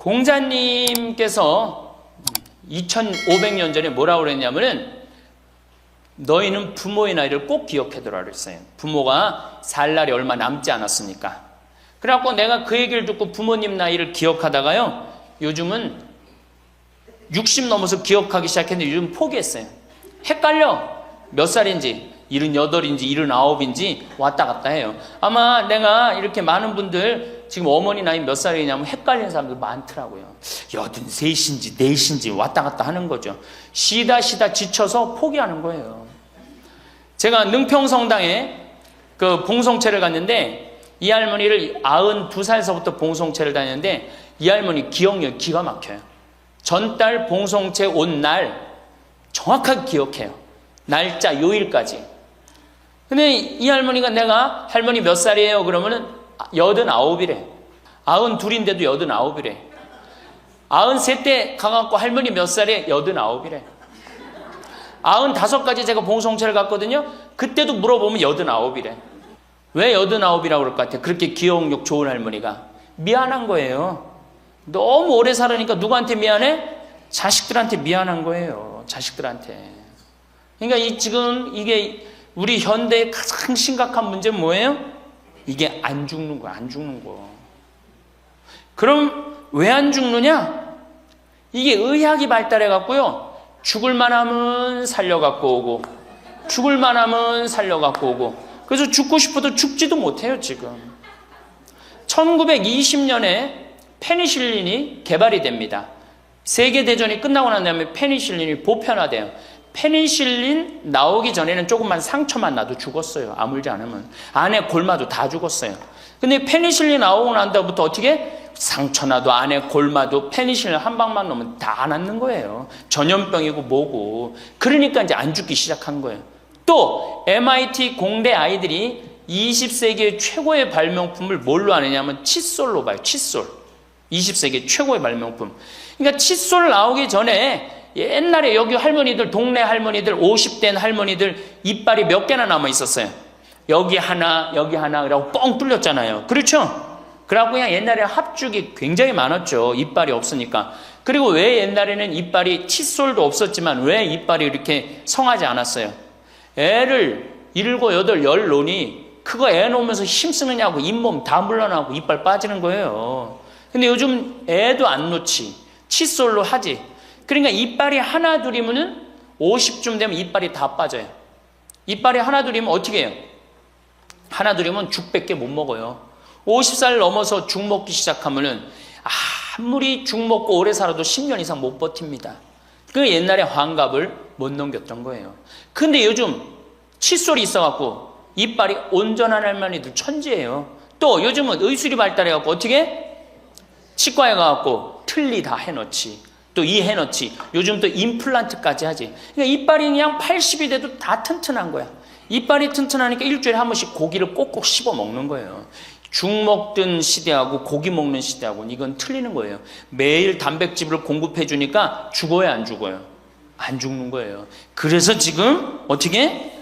공자님께서 2500년 전에 뭐라고 그랬냐면은 너희는 부모의 나이를 꼭 기억해두라 그랬어요. 부모가 살 날이 얼마 남지 않았으니까. 그래갖고 내가 그 얘기를 듣고 부모님 나이를 기억하다가요, 요즘은 60 넘어서 기억하기 시작했는데 요즘 포기했어요. 헷갈려. 몇 살인지 78인지 79인지 왔다 갔다 해요. 아마 내가 이렇게 많은 분들 지금 어머니 나이 몇 살이냐면 헷갈리는 사람들 많더라고요. 83인지 4인지 왔다 갔다 하는 거죠. 쉬다 지쳐서 포기하는 거예요. 제가 능평성당에 그 봉송체를 갔는데 이 할머니를 92살서부터 봉송체를 다녔는데 이 할머니 기억력이 기가 막혀요. 전달 봉송체 온 날 정확하게 기억해요. 날짜 요일까지. 근데 이 할머니가 내가 할머니 몇 살이에요? 그러면은 89이래. 92인데도 89이래. 93때 가갖고 할머니 몇 살에 89이래. 95까지 제가 봉송체를 갔거든요. 그때도 물어보면 89이래. 왜 89이라고 그럴 것 같아요? 그렇게 기억력 좋은 할머니가. 미안한 거예요. 너무 오래 살으니까 누구한테 미안해? 자식들한테 미안한 거예요. 자식들한테. 그러니까 지금 이게 우리 현대의 가장 심각한 문제는 뭐예요? 이게 안 죽는 거야. 안 죽는 거. 그럼 왜 안 죽느냐? 이게 의학이 발달해 갖고요. 죽을 만하면 살려갖고 오고 죽을 만하면 살려갖고 오고 그래서 죽고 싶어도 죽지도 못해요. 지금 1920년에 페니실린이 개발이 됩니다. 세계대전이 끝나고 난 다음에 페니실린이 보편화돼요. 페니실린 나오기 전에는 조금만 상처만 나도 죽었어요. 아물지 않으면. 안에 골마도 다 죽었어요. 근데 페니실린 나오고 난 다음부터 어떻게? 상처나도 안에 골마도 페니실린 한 방만 넣으면 다 낫는 거예요. 전염병이고 뭐고. 그러니까 이제 안 죽기 시작한 거예요. 또 MIT 공대 아이들이 20세기의 최고의 발명품을 뭘로 아느냐면 칫솔로 봐요. 칫솔. 20세기 최고의 발명품. 그러니까 칫솔 나오기 전에 옛날에 여기 할머니들, 동네 할머니들, 50된 할머니들 이빨이 몇 개나 남아 있었어요. 여기 하나, 그러고 뻥 뚫렸잖아요. 그렇죠? 그래갖고 그냥 옛날에 합죽이 굉장히 많았죠. 이빨이 없으니까. 그리고 왜 옛날에는 이빨이, 칫솔도 없었지만 왜 이빨이 이렇게 성하지 않았어요? 애를 7, 8, 10 놓으니 그거 애 놓으면서 힘쓰느냐고 잇몸 다 물러나고 이빨 빠지는 거예요. 근데 요즘 애도 안 놓지. 칫솔로 하지. 그러니까 이빨이 하나 둘이면은 50쯤 되면 이빨이 다 빠져요. 이빨이 하나 둘이면 어떻게 해요? 하나 둘이면 죽밖에 못 먹어요. 50살 넘어서 죽 먹기 시작하면은 아무리 죽 먹고 오래 살아도 10년 이상 못 버팁니다. 그 옛날에 환갑을 못 넘겼던 거예요. 근데 요즘 칫솔이 있어갖고 이빨이 온전한 할머니들 천지예요. 또 요즘은 의술이 발달해갖고 어떻게? 치과에 가갖고 틀니 다 해놓지. 또 이 해놓지. 요즘 또 임플란트까지 하지. 그러니까 이빨이 그냥 80이 돼도 다 튼튼한 거야. 이빨이 튼튼하니까 일주일에 한 번씩 고기를 꼭꼭 씹어 먹는 거예요. 죽 먹던 시대하고 고기 먹는 시대하고는 이건 틀리는 거예요. 매일 단백질을 공급해 주니까 죽어요, 안 죽어요? 안 죽는 거예요. 그래서 지금 어떻게?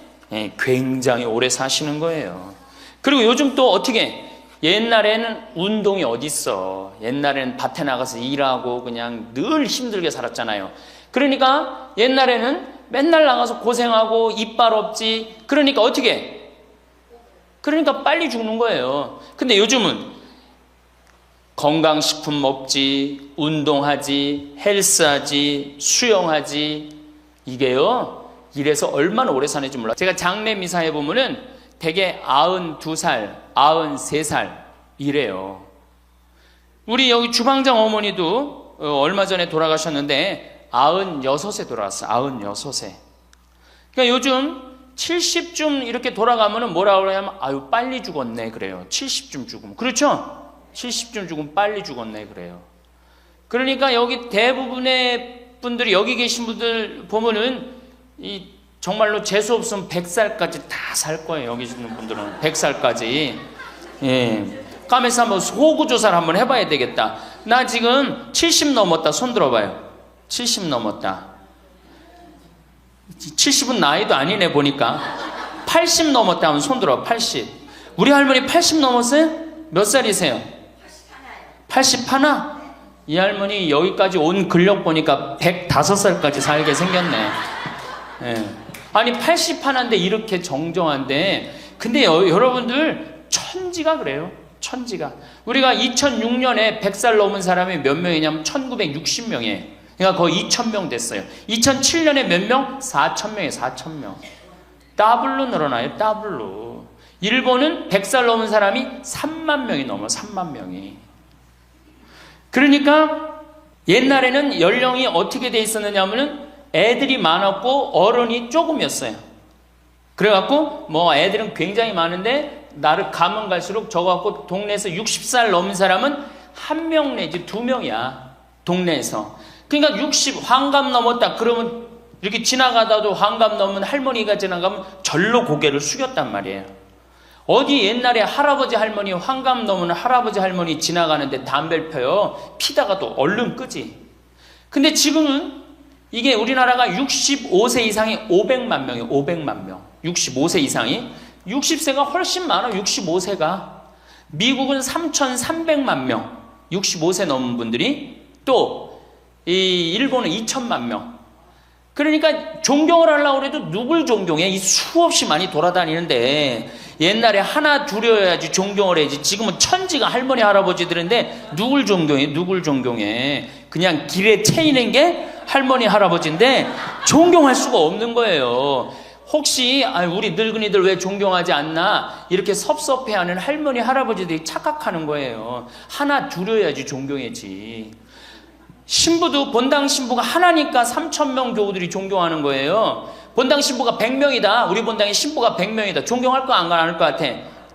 굉장히 오래 사시는 거예요. 그리고 요즘 또 어떻게? 옛날에는 운동이 어딨어. 옛날에는 밭에 나가서 일하고 그냥 늘 힘들게 살았잖아요. 그러니까 옛날에는 맨날 나가서 고생하고 이빨 없지. 그러니까 어떻게? 그러니까 빨리 죽는 거예요. 근데 요즘은 건강식품 먹지, 운동하지, 헬스하지, 수영하지. 이게요, 이래서 얼마나 오래 사는지 몰라. 제가 장례 미사에 보면은 대개 92살, 93살 이래요. 우리 여기 주방장 어머니도 얼마 전에 돌아가셨는데 96에 돌아왔어요. 96에. 그러니까 요즘 70쯤 이렇게 돌아가면은 뭐라고 그러냐면 아유 빨리 죽었네 그래요. 70쯤 죽으면. 그렇죠? 70쯤 죽으면 빨리 죽었네 그래요. 그러니까 여기 대부분의 분들이 여기 계신 분들 보면은 이 정말로 재수 없으면 100살까지 다 살 거예요. 여기 있는 분들은 100살까지. 예. 까메서 한번 호구조사를 한번 해봐야 되겠다. 나 지금 70 넘었다. 손 들어봐요. 70 넘었다. 70은 나이도 아니네 보니까. 80 넘었다 하면 손 들어. 80. 우리 할머니 80 넘었어요? 몇 살이세요? 81. 이 할머니 여기까지 온 근력 보니까 105살까지 살게 생겼네. 예. 아니 80 하나인데 이렇게 정정한데, 근데 여러분들 천지가 그래요. 천지가. 우리가 2006년에 100살 넘은 사람이 몇 명이냐면 1960명이에요. 그러니까 거의 2000명 됐어요. 2007년에 몇 명? 4000명이에요. 4000명. 더블로 늘어나요. 더블로. 일본은 100살 넘은 사람이 3만 명이 넘어. 3만 명이. 그러니까 옛날에는 연령이 어떻게 돼 있었느냐 하면은 애들이 많았고 어른이 조금이었어요. 그래갖고 뭐 애들은 굉장히 많은데 나를 가면 갈수록 저갖고 동네에서 60살 넘은 사람은 1명 내지 2명이야. 동네에서. 그러니까 60 환갑 넘었다 그러면 이렇게 지나가다도 환갑 넘은 할머니가 지나가면 절로 고개를 숙였단 말이에요. 어디 옛날에 할아버지 할머니, 환갑 넘은 할아버지 할머니 지나가는데 담배를 펴요. 피다가도 얼른 끄지. 근데 지금은 이게 우리나라가 65세 이상이 500만 명이에요. 500만 명. 65세 이상이. 60세가 훨씬 많아. 65세가. 미국은 3,300만 명. 65세 넘은 분들이. 또 이 일본은 2천만 명. 그러니까 존경을 하려고 해도 누굴 존경해? 이 수없이 많이 돌아다니는데 옛날에 하나 둘이어야지 존경을 해야지. 지금은 천지가 할머니 할아버지들인데 누굴 존경해? 누굴 존경해? 그냥 길에 채이는 게 할머니 할아버지인데 존경할 수가 없는 거예요. 혹시 우리 늙은이들 왜 존경하지 않나 이렇게 섭섭해하는 할머니 할아버지들이 착각하는 거예요. 하나 둘이어야지 존경해지. 신부도 본당 신부가 하나니까 3,000명 교우들이 존경하는 거예요. 본당 신부가 100명이다. 우리 본당에 신부가 100명이다. 존경할 거 안 할 것 같아.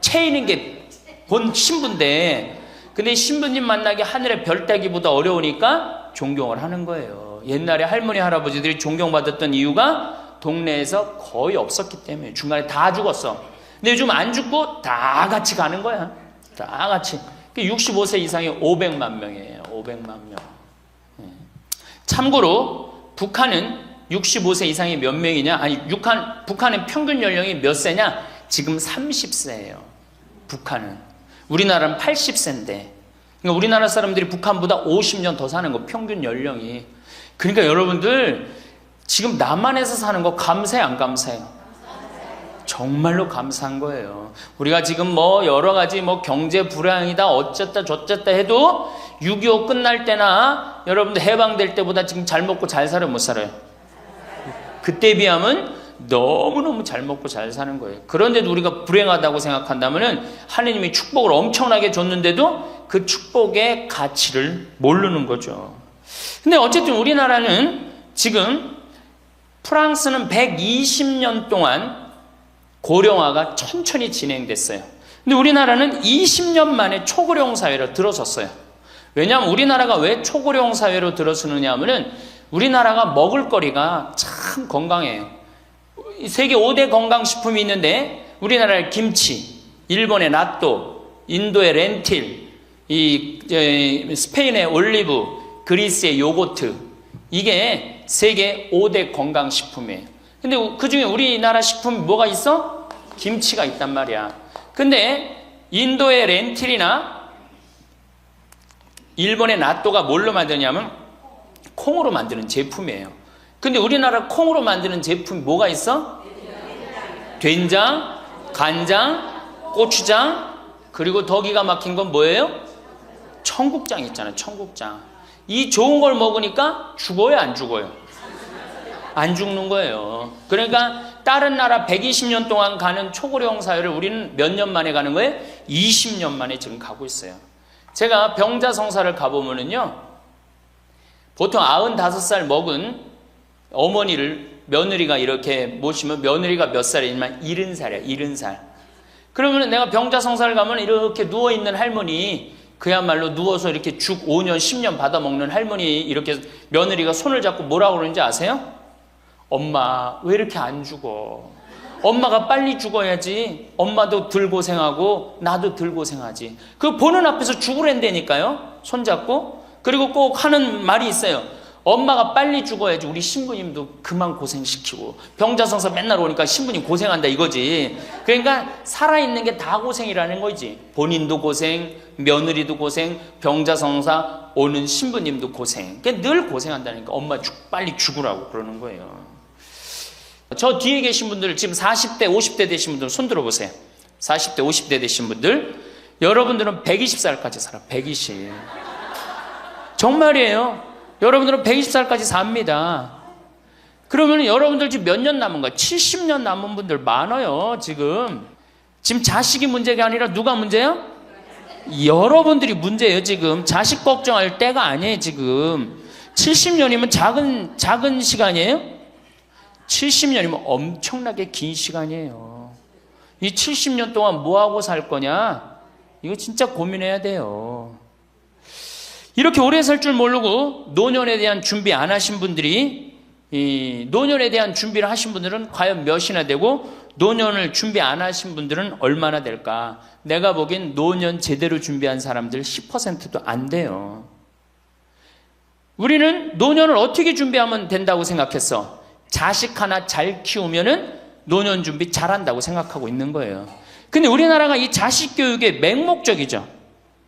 채이는 게 본 신부인데, 근데 신부님 만나기 하늘의 별 따기보다 어려우니까 존경을 하는 거예요. 옛날에 할머니 할아버지들이 존경받았던 이유가 동네에서 거의 없었기 때문에. 중간에 다 죽었어. 근데 요즘 안 죽고 다 같이 가는 거야. 다 같이. 65세 이상이 500만 명이에요. 500만 명. 참고로 북한은 65세 이상이 몇 명이냐? 아니, 북한은 평균 연령이 몇 세냐? 지금 30세예요. 북한은. 우리나라는 80세인데. 그러니까 우리나라 사람들이 북한보다 50년 더 사는 거, 평균 연령이. 그러니까 여러분들 지금 남한에서 사는 거 감사해, 안 감사해요? 정말로 감사한 거예요. 우리가 지금 뭐 여러 가지 뭐 경제 불황이다 어쨌다 저쨌다 해도 6.25 끝날 때나 여러분들 해방될 때보다 지금 잘 먹고 잘 살아요, 못 살아요? 그때에 비하면 너무너무 잘 먹고 잘 사는 거예요. 그런데도 우리가 불행하다고 생각한다면 하느님이 축복을 엄청나게 줬는데도 그 축복의 가치를 모르는 거죠. 근데 어쨌든 우리나라는 지금 프랑스는 120년 동안 고령화가 천천히 진행됐어요. 근데 우리나라는 20년 만에 초고령 사회로 들어섰어요. 왜냐하면 우리나라가 왜 초고령 사회로 들어서느냐 하면은 우리나라가 먹을거리가 참 건강해요. 세계 5대 건강식품이 있는데 우리나라의 김치, 일본의 나또, 인도의 렌틸, 스페인의 올리브, 그리스의 요거트, 이게 세계 5대 건강식품이에요. 근데 그 중에 우리나라 식품이 뭐가 있어? 김치가 있단 말이야. 근데 인도의 렌틸이나 일본의 나또가 뭘로 만드냐면 콩으로 만드는 제품이에요. 근데 우리나라 콩으로 만드는 제품이 뭐가 있어? 된장, 간장, 고추장, 그리고 더 기가 막힌 건 뭐예요? 청국장 있잖아요. 청국장. 이 좋은 걸 먹으니까 죽어요, 안 죽어요? 안 죽는 거예요. 그러니까 다른 나라 120년 동안 가는 초고령 사회를 우리는 몇 년 만에 가는 거예요? 20년 만에 지금 가고 있어요. 제가 병자성사를 가보면은요, 보통 95살 먹은 어머니를 며느리가 이렇게 모시면 며느리가 몇 살이냐면 70살이야, 70살. 그러면 내가 병자성사를 가면 이렇게 누워있는 할머니, 그야말로 누워서 이렇게 죽 5년, 10년 받아먹는 할머니, 이렇게 며느리가 손을 잡고 뭐라고 그러는지 아세요? 엄마, 왜 이렇게 안 죽어? 엄마가 빨리 죽어야지. 엄마도 덜 고생하고 나도 덜 고생하지. 그 보는 앞에서 죽으란다니까요. 손잡고. 그리고 꼭 하는 말이 있어요. 엄마가 빨리 죽어야지 우리 신부님도 그만 고생시키고 병자성사 맨날 오니까 신부님 고생한다 이거지. 그러니까 살아있는 게 다 고생이라는 거지. 본인도 고생, 며느리도 고생, 병자성사 오는 신부님도 고생. 그러니까 늘 고생한다니까. 엄마 빨리 죽으라고 그러는 거예요. 저 뒤에 계신 분들 지금 40대 50대 되신 분들 손 들어보세요. 40대 50대 되신 분들 여러분들은 120살까지 살아. 120. 정말이에요. 여러분들은 120살까지 삽니다. 그러면 여러분들 지금 몇 년 남은 거야? 70년 남은 분들 많아요. 지금 자식이 문제가 아니라 누가 문제야? 여러분들이 문제예요. 지금 자식 걱정할 때가 아니에요. 지금 70년이면 작은 시간이에요? 70년이면 엄청나게 긴 시간이에요. 이 70년 동안 뭐하고 살 거냐? 이거 진짜 고민해야 돼요. 이렇게 오래 살 줄 모르고 노년에 대한 준비 안 하신 분들이, 이 노년에 대한 준비를 하신 분들은 과연 몇이나 되고 노년을 준비 안 하신 분들은 얼마나 될까? 내가 보기엔 노년 제대로 준비한 사람들 10%도 안 돼요. 우리는 노년을 어떻게 준비하면 된다고 생각했어? 자식 하나 잘 키우면은 노년 준비 잘한다고 생각하고 있는 거예요. 근데 우리나라가 이 자식 교육의 맹목적이죠.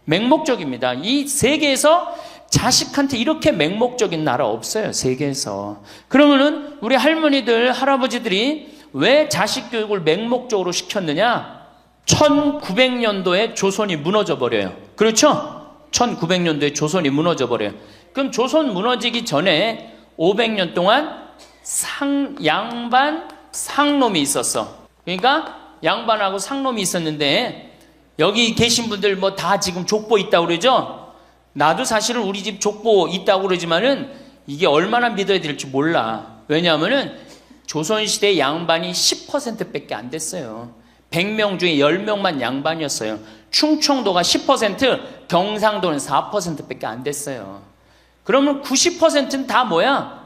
맹목적입니다. 이 세계에서 자식한테 이렇게 맹목적인 나라 없어요. 세계에서. 그러면은 우리 할머니들, 할아버지들이 왜 자식 교육을 맹목적으로 시켰느냐? 1900년도에 조선이 무너져 버려요. 그렇죠? 1900년도에 조선이 무너져 버려요. 그럼 조선 무너지기 전에 500년 동안 양반, 상놈이 있었어. 그러니까 양반하고 상놈이 있었는데 여기 계신 분들 뭐 다 지금 족보 있다고 그러죠? 나도 사실은 우리 집 족보 있다고 그러지만은 이게 얼마나 믿어야 될지 몰라. 왜냐하면은 조선시대 양반이 10%밖에 안 됐어요. 100명 중에 10명만 양반이었어요. 충청도가 10%, 경상도는 4%밖에 안 됐어요. 그러면 90%는 다 뭐야?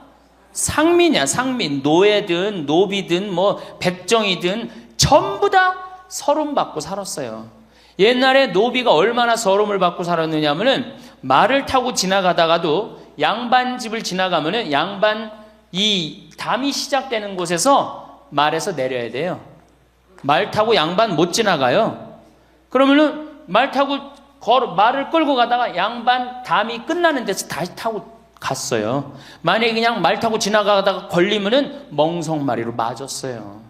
상민이야, 상민. 노예든 노비든 뭐 백정이든 전부 다 서름 받고 살았어요. 옛날에 노비가 얼마나 서름을 받고 살았느냐 하면은 말을 타고 지나가다가도 양반 집을 지나가면은 양반 이 담이 시작되는 곳에서 말에서 내려야 돼요. 말 타고 양반 못 지나가요. 그러면은 말 타고 말을 끌고 가다가 양반 담이 끝나는 데서 다시 타고 갔어요. 만약에 그냥 말 타고 지나가다가 걸리면은 멍석마리로 맞았어요.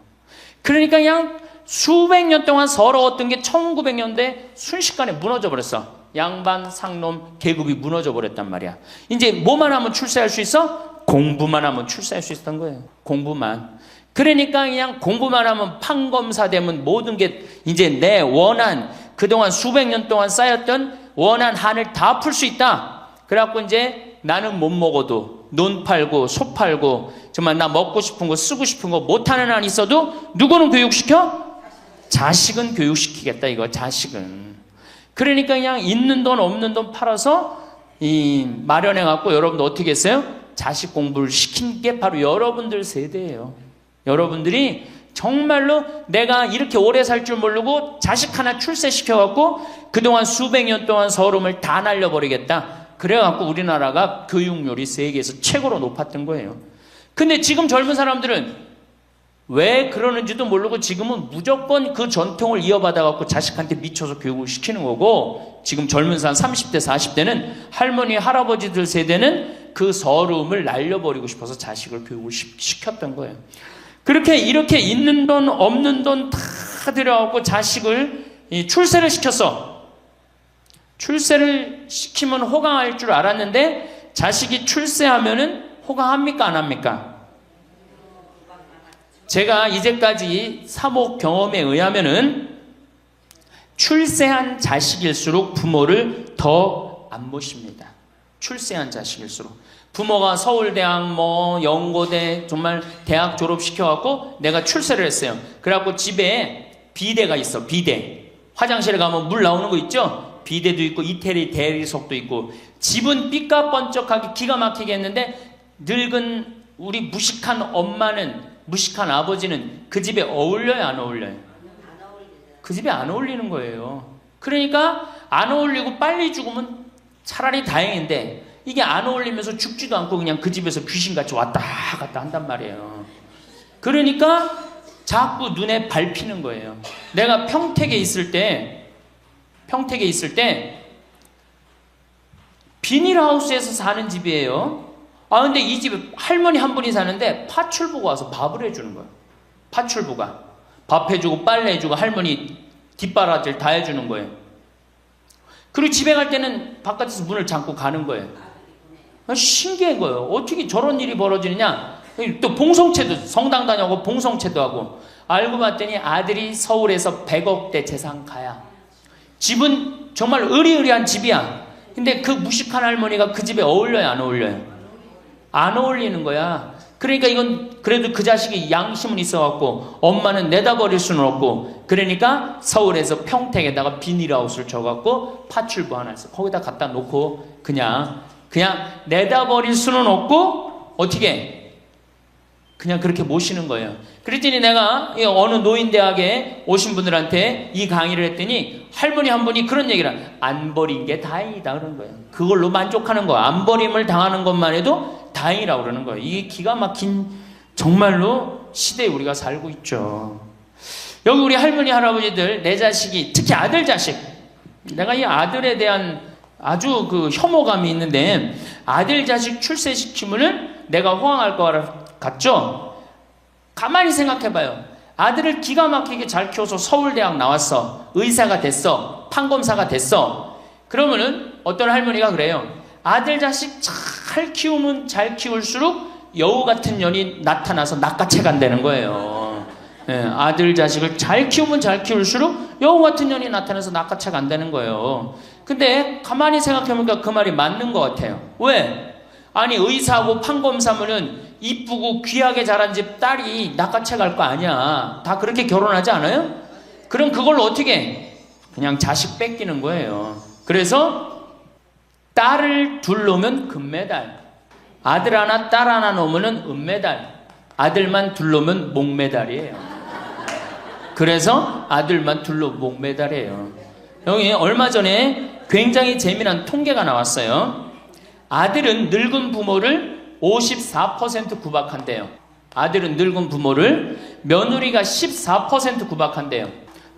그러니까 그냥 수백 년 동안 서러웠던 게 1900년대 순식간에 무너져 버렸어. 양반, 상놈, 계급이 무너져 버렸단 말이야. 이제 뭐만 하면 출세할 수 있어? 공부만 하면 출세할 수 있었던 거예요. 공부만. 그러니까 그냥 공부만 하면 판검사 되면 모든 게 이제 내 원한, 그동안 수백 년 동안 쌓였던 원한 한을 다 풀 수 있다. 그래갖고 이제 나는 못 먹어도 논 팔고 소 팔고 정말 나 먹고 싶은 거 쓰고 싶은 거 못하는 한 있어도 누구는 교육시켜? 자식은 교육시키겠다 이거. 자식은. 그러니까 그냥 있는 돈 없는 돈 팔아서 마련해 갖고 여러분들 어떻게 했어요? 자식 공부를 시킨 게 바로 여러분들 세대예요. 여러분들이 정말로 내가 이렇게 오래 살 줄 모르고 자식 하나 출세시켜 갖고 그동안 수백 년 동안 서름을 다 날려버리겠다. 그래 갖고 우리나라가 교육률이 세계에서 최고로 높았던 거예요. 근데 지금 젊은 사람들은 왜 그러는지도 모르고 지금은 무조건 그 전통을 이어받아 갖고 자식한테 미쳐서 교육을 시키는 거고, 지금 젊은 사람 30대 40대는 할머니 할아버지들 세대는 그 서름을 날려버리고 싶어서 자식을 교육을 시켰던 거예요. 그렇게 이렇게 있는 돈 없는 돈 다 들여갖고 자식을 출세를 시켰어. 출세를 시키면 호강할 줄 알았는데 자식이 출세하면은 호강합니까 안 합니까? 제가 이제까지 사목 경험에 의하면은 출세한 자식일수록 부모를 더 안 모십니다. 출세한 자식일수록. 부모가 서울대학 뭐 연고대 정말 대학 졸업시켜갖고 내가 출세를 했어요. 그래갖고 집에 비대가 있어. 비대. 화장실에 가면 물 나오는 거 있죠? 비대도 있고 이태리 대리석도 있고. 집은 삐까번쩍하게 기가 막히게 했는데 늙은 우리 무식한 엄마는, 무식한 아버지는 그 집에 어울려요 안 어울려요? 그 집에 안 어울리는 거예요. 그러니까 안 어울리고 빨리 죽으면 차라리 다행인데 이게 안 어울리면서 죽지도 않고 그냥 그 집에서 귀신같이 왔다 갔다 한단 말이에요. 그러니까 자꾸 눈에 밟히는 거예요. 내가 평택에 있을 때 비닐하우스에서 사는 집이에요. 근데 이 집에 할머니 한 분이 사는데 파출부가 와서 밥을 해주는 거예요. 파출부가 밥 해주고 빨래 해주고 할머니 뒷바라지를 다 해주는 거예요. 그리고 집에 갈 때는 바깥에서 문을 잠고 가는 거예요. 신기한 거예요. 어떻게 저런 일이 벌어지느냐. 또 봉송체도, 성당 다녀고 봉송체도 하고. 알고 봤더니 아들이 서울에서 100억대 재산가야. 집은 정말 으리으리한 집이야. 근데 그 무식한 할머니가 그 집에 어울려요, 안 어울려요? 안 어울리는 거야. 그러니까 이건 그래도 그 자식이 양심은 있어갖고 엄마는 내다버릴 수는 없고, 그러니까 서울에서 평택에다가 비닐하우스를 쳐갖고 파출부 하나 있어. 거기다 갖다 놓고 그냥 내다버릴 수는 없고 어떻게 그냥 그렇게 모시는 거예요. 그랬더니 내가 어느 노인대학에 오신 분들한테 이 강의를 했더니 할머니 한 분이 그런 얘기를 안 버린 게 다행이다 그런 거예요. 그걸로 만족하는 거야. 안 버림을 당하는 것만 해도 다행이라고 그러는 거예요. 이게 기가 막힌 정말로 시대에 우리가 살고 있죠. 여기 우리 할머니 할아버지들 내 자식이 특히 아들 자식, 내가 이 아들에 대한 아주 그 혐오감이 있는데 아들 자식 출세시키면은 내가 호황할 것 같죠? 가만히 생각해봐요. 아들을 기가 막히게 잘 키워서 서울대학 나왔어. 의사가 됐어. 판검사가 됐어. 그러면은 어떤 할머니가 그래요. 아들 자식 잘 키우면 잘 키울수록 여우 같은 년이 나타나서 낚아채 간다는 거예요. 아들 자식을 잘 키우면 잘 키울수록 여우 같은 년이 나타나서 낚아채 간다는 거예요. 근데 가만히 생각해보니까 그 말이 맞는 것 같아요. 왜? 아니 의사하고 판검사면은 이쁘고 귀하게 자란 집 딸이 낚아채 갈 거 아니야. 다 그렇게 결혼하지 않아요? 그럼 그걸 어떻게 그냥 자식 뺏기는 거예요. 그래서 딸을 둘 놓으면 금메달, 아들 하나 딸 하나 놓으면 은메달, 아들만 둘 놓으면 목메달이에요. 그래서 아들만 둘 놓으면 목메달이에요. 여기 얼마 전에 굉장히 재미난 통계가 나왔어요. 아들은 늙은 부모를 54% 구박한대요. 아들은 늙은 부모를, 며느리가 14% 구박한대요.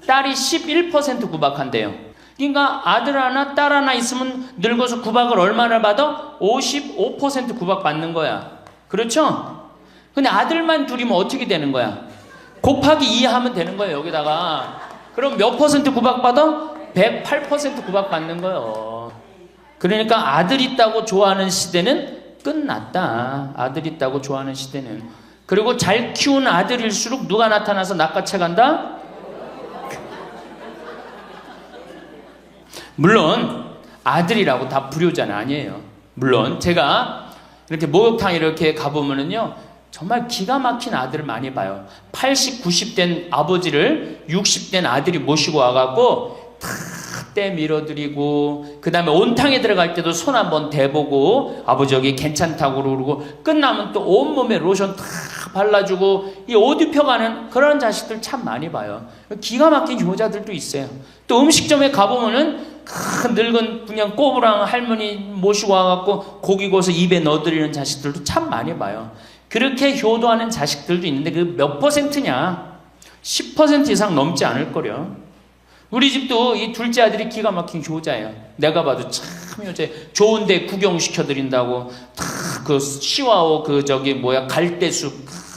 딸이 11% 구박한대요. 그러니까 아들 하나 딸 하나 있으면 늙어서 구박을 얼마나 받아? 55% 구박받는 거야. 그렇죠? 근데 아들만 둘이면 어떻게 되는 거야? 곱하기 2 하면 되는 거예요. 여기다가. 그럼 몇 퍼센트 구박받아? 108% 구박받는 거예요. 그러니까 아들 있다고 좋아하는 시대는 끝났다. 아들 있다고 좋아하는 시대는. 그리고 잘 키운 아들일수록 누가 나타나서 낚아채 간다? 물론 아들이라고 다 불효자는 아니에요. 물론 제가 이렇게 목욕탕 이렇게 가보면은요 정말 기가 막힌 아들을 많이 봐요. 80, 90된 아버지를 60된 아들이 모시고 와갖고 때 밀어드리고, 그 다음에 온탕에 들어갈 때도 손 한번 대보고 아버지 여기 괜찮다고 그러고, 끝나면 또 온몸에 로션 다 발라주고 이 옷 입혀가는 그런 자식들 참 많이 봐요. 기가 막힌 효자들도 있어요. 또 음식점에 가보면은 큰 늙은 그냥 꼬부랑 할머니 모시고 와갖고 고기 구워서 입에 넣어드리는 자식들도 참 많이 봐요. 그렇게 효도하는 자식들도 있는데 그 몇 퍼센트냐? 10% 이상 넘지 않을 거려. 우리 집도 이 둘째 아들이 기가 막힌 효자예요. 내가 봐도 참 효자예요. 좋은데 구경시켜드린다고 그 시와오 갈대숲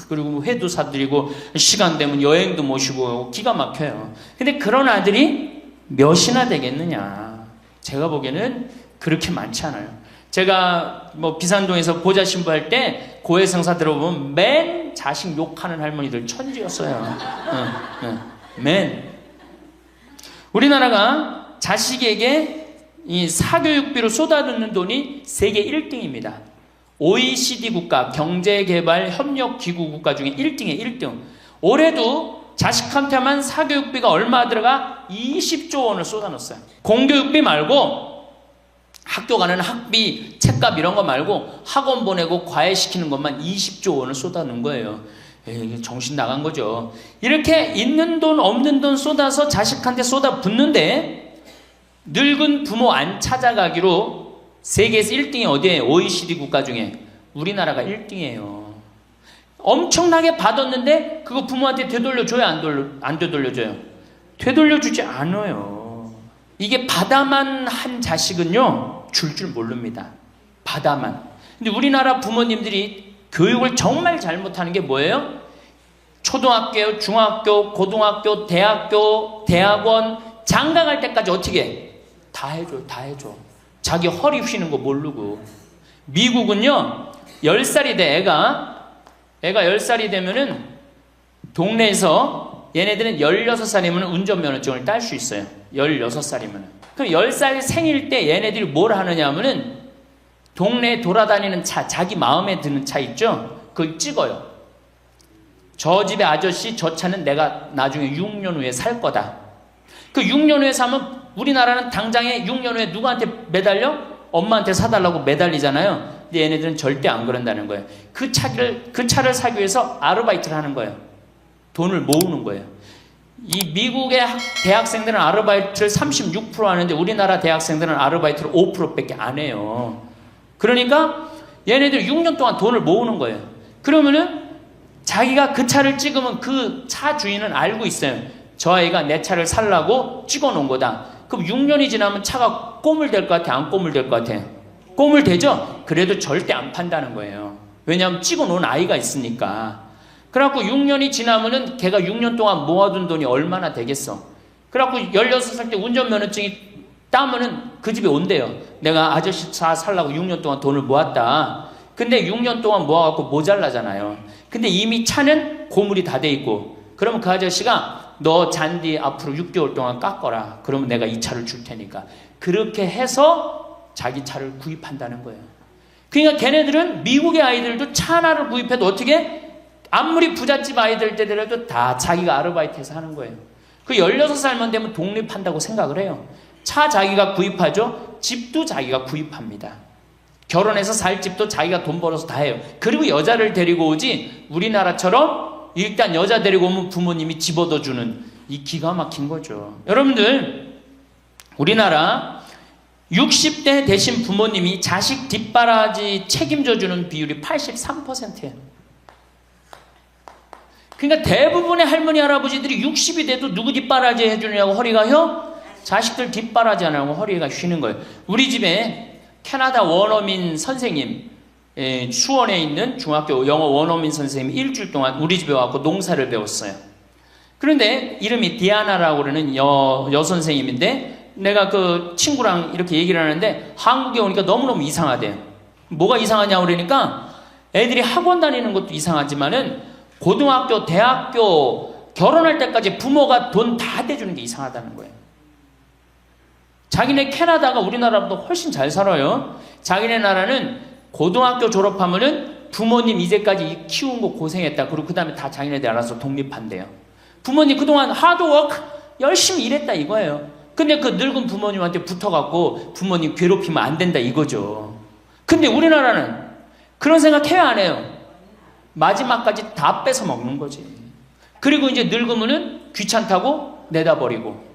그리고 회도 사드리고 시간 되면 여행도 모시고 기가 막혀요. 근데 그런 아들이 몇이나 되겠느냐? 제가 보기에는 그렇게 많지 않아요. 제가 비산동에서 보좌 신부할 때 고해성사 들어보면 맨 자식 욕하는 할머니들 천지였어요. 맨. 우리나라가 자식에게 이 사교육비로 쏟아붓는 돈이 세계 1등입니다. OECD 국가, 경제개발협력기구 국가 중에 1등이에요. 1등. 올해도 자식한테만 사교육비가 얼마 들어가? 20조 원을 쏟아넣었어요. 공교육비 말고 학교 가는 학비, 책값 이런 거 말고 학원 보내고 과외시키는 것만 20조 원을 쏟아넣은 거예요. 정신 나간 거죠. 이렇게 있는 돈 없는 돈 쏟아서 자식한테 쏟아붓는데 늙은 부모 안 찾아가기로 세계에서 1등이 어디예요? OECD 국가 중에 우리나라가 1등이에요. 엄청나게 받았는데 그거 부모한테 되돌려줘요? 안 되돌려줘요? 되돌려주지 않아요. 이게 받아만 한 자식은요 줄 모릅니다. 받아만. 근데 우리나라 부모님들이 교육을 정말 잘못하는 게 뭐예요? 초등학교, 중학교, 고등학교, 대학교, 대학원 장가 갈 때까지 어떻게 해? 다 해줘. 자기 허리 휘는 거 모르고. 미국은요 10살이 돼 애가 10살이 되면은 동네에서 얘네들은 16살이면 운전면허증을 딸 수 있어요. 16살이면. 그럼 10살 생일 때 얘네들이 뭘 하느냐 하면은 동네에 돌아다니는 차, 자기 마음에 드는 차 있죠? 그걸 찍어요. 저 집의 아저씨 저 차는 내가 나중에 6년 후에 살 거다. 그 6년 후에 사면 우리나라는 당장에 6년 후에 누구한테 매달려? 엄마한테 사달라고 매달리잖아요. 근데 얘네들은 절대 안 그런다는 거예요. 그 차를 사기 위해서 아르바이트를 하는 거예요. 돈을 모으는 거예요. 이 미국의 대학생들은 아르바이트를 36% 하는데 우리나라 대학생들은 아르바이트를 5%밖에 안 해요. 그러니까 얘네들 6년 동안 돈을 모으는 거예요. 그러면은 자기가 그 차를 찍으면 그 차 주인은 알고 있어요. 저 아이가 내 차를 살라고 찍어 놓은 거다. 그럼 6년이 지나면 차가 꼬물될 것 같아? 안 꼬물될 것 같아? 꼬물되죠? 그래도 절대 안 판다는 거예요. 왜냐하면 찍어 놓은 아이가 있으니까. 그래갖고 6년이 지나면은 걔가 6년 동안 모아둔 돈이 얼마나 되겠어. 그래갖고 16살 때 운전면허증이 따면은 그 집에 온대요. 내가 아저씨 차 살라고 6년 동안 돈을 모았다. 근데 6년 동안 모아갖고 모자라잖아요. 근데 이미 차는 고물이 다 돼 있고, 그러면 그 아저씨가 너 잔디 앞으로 6개월 동안 깎어라. 그러면 내가 이 차를 줄 테니까. 그렇게 해서 자기 차를 구입한다는 거예요. 그러니까 걔네들은 미국의 아이들도 차 하나를 구입해도 어떻게? 아무리 부잣집 아이들 때더라도 다 자기가 아르바이트해서 하는 거예요. 그 16살만 되면 독립한다고 생각을 해요. 차 자기가 구입하죠. 집도 자기가 구입합니다. 결혼해서 살 집도 자기가 돈 벌어서 다 해요. 그리고 여자를 데리고 오지 우리나라처럼 일단 여자 데리고 오면 부모님이 집 얻어주는 이 기가 막힌 거죠. 여러분들 우리나라 60대 되신 부모님이 자식 뒷바라지 책임져주는 비율이 83%예요. 그러니까 대부분의 할머니 할아버지들이 60이 돼도 누구 뒷바라지 해주느냐고 허리가 휘어? 자식들 뒷바라지 안 하고 허리가 휘는 거예요. 우리 집에 캐나다 원어민 선생님, 수원에 있는 중학교 영어 원어민 선생님이 일주일 동안 우리 집에 와서 농사를 배웠어요. 그런데 이름이 디아나라고 그러는 여선생님인데 내가 그 친구랑 이렇게 얘기를 하는데 한국에 오니까 너무너무 이상하대요. 뭐가 이상하냐고 그러니까 애들이 학원 다니는 것도 이상하지만은 고등학교, 대학교 결혼할 때까지 부모가 돈 다 대주는 게 이상하다는 거예요. 자기네 캐나다가 우리나라보다 훨씬 잘 살아요. 자기네 나라는 고등학교 졸업하면은 부모님 이제까지 키운 거 고생했다. 그리고 그 다음에 다 자기네들 알아서 독립한대요. 부모님 그동안 하드워크 열심히 일했다 이거예요. 근데 그 늙은 부모님한테 붙어갖고 부모님 괴롭히면 안 된다 이거죠. 근데 우리나라는 그런 생각 해야 안 해요. 마지막까지 다 뺏어 먹는 거지. 그리고 이제 늙으면은 귀찮다고 내다버리고.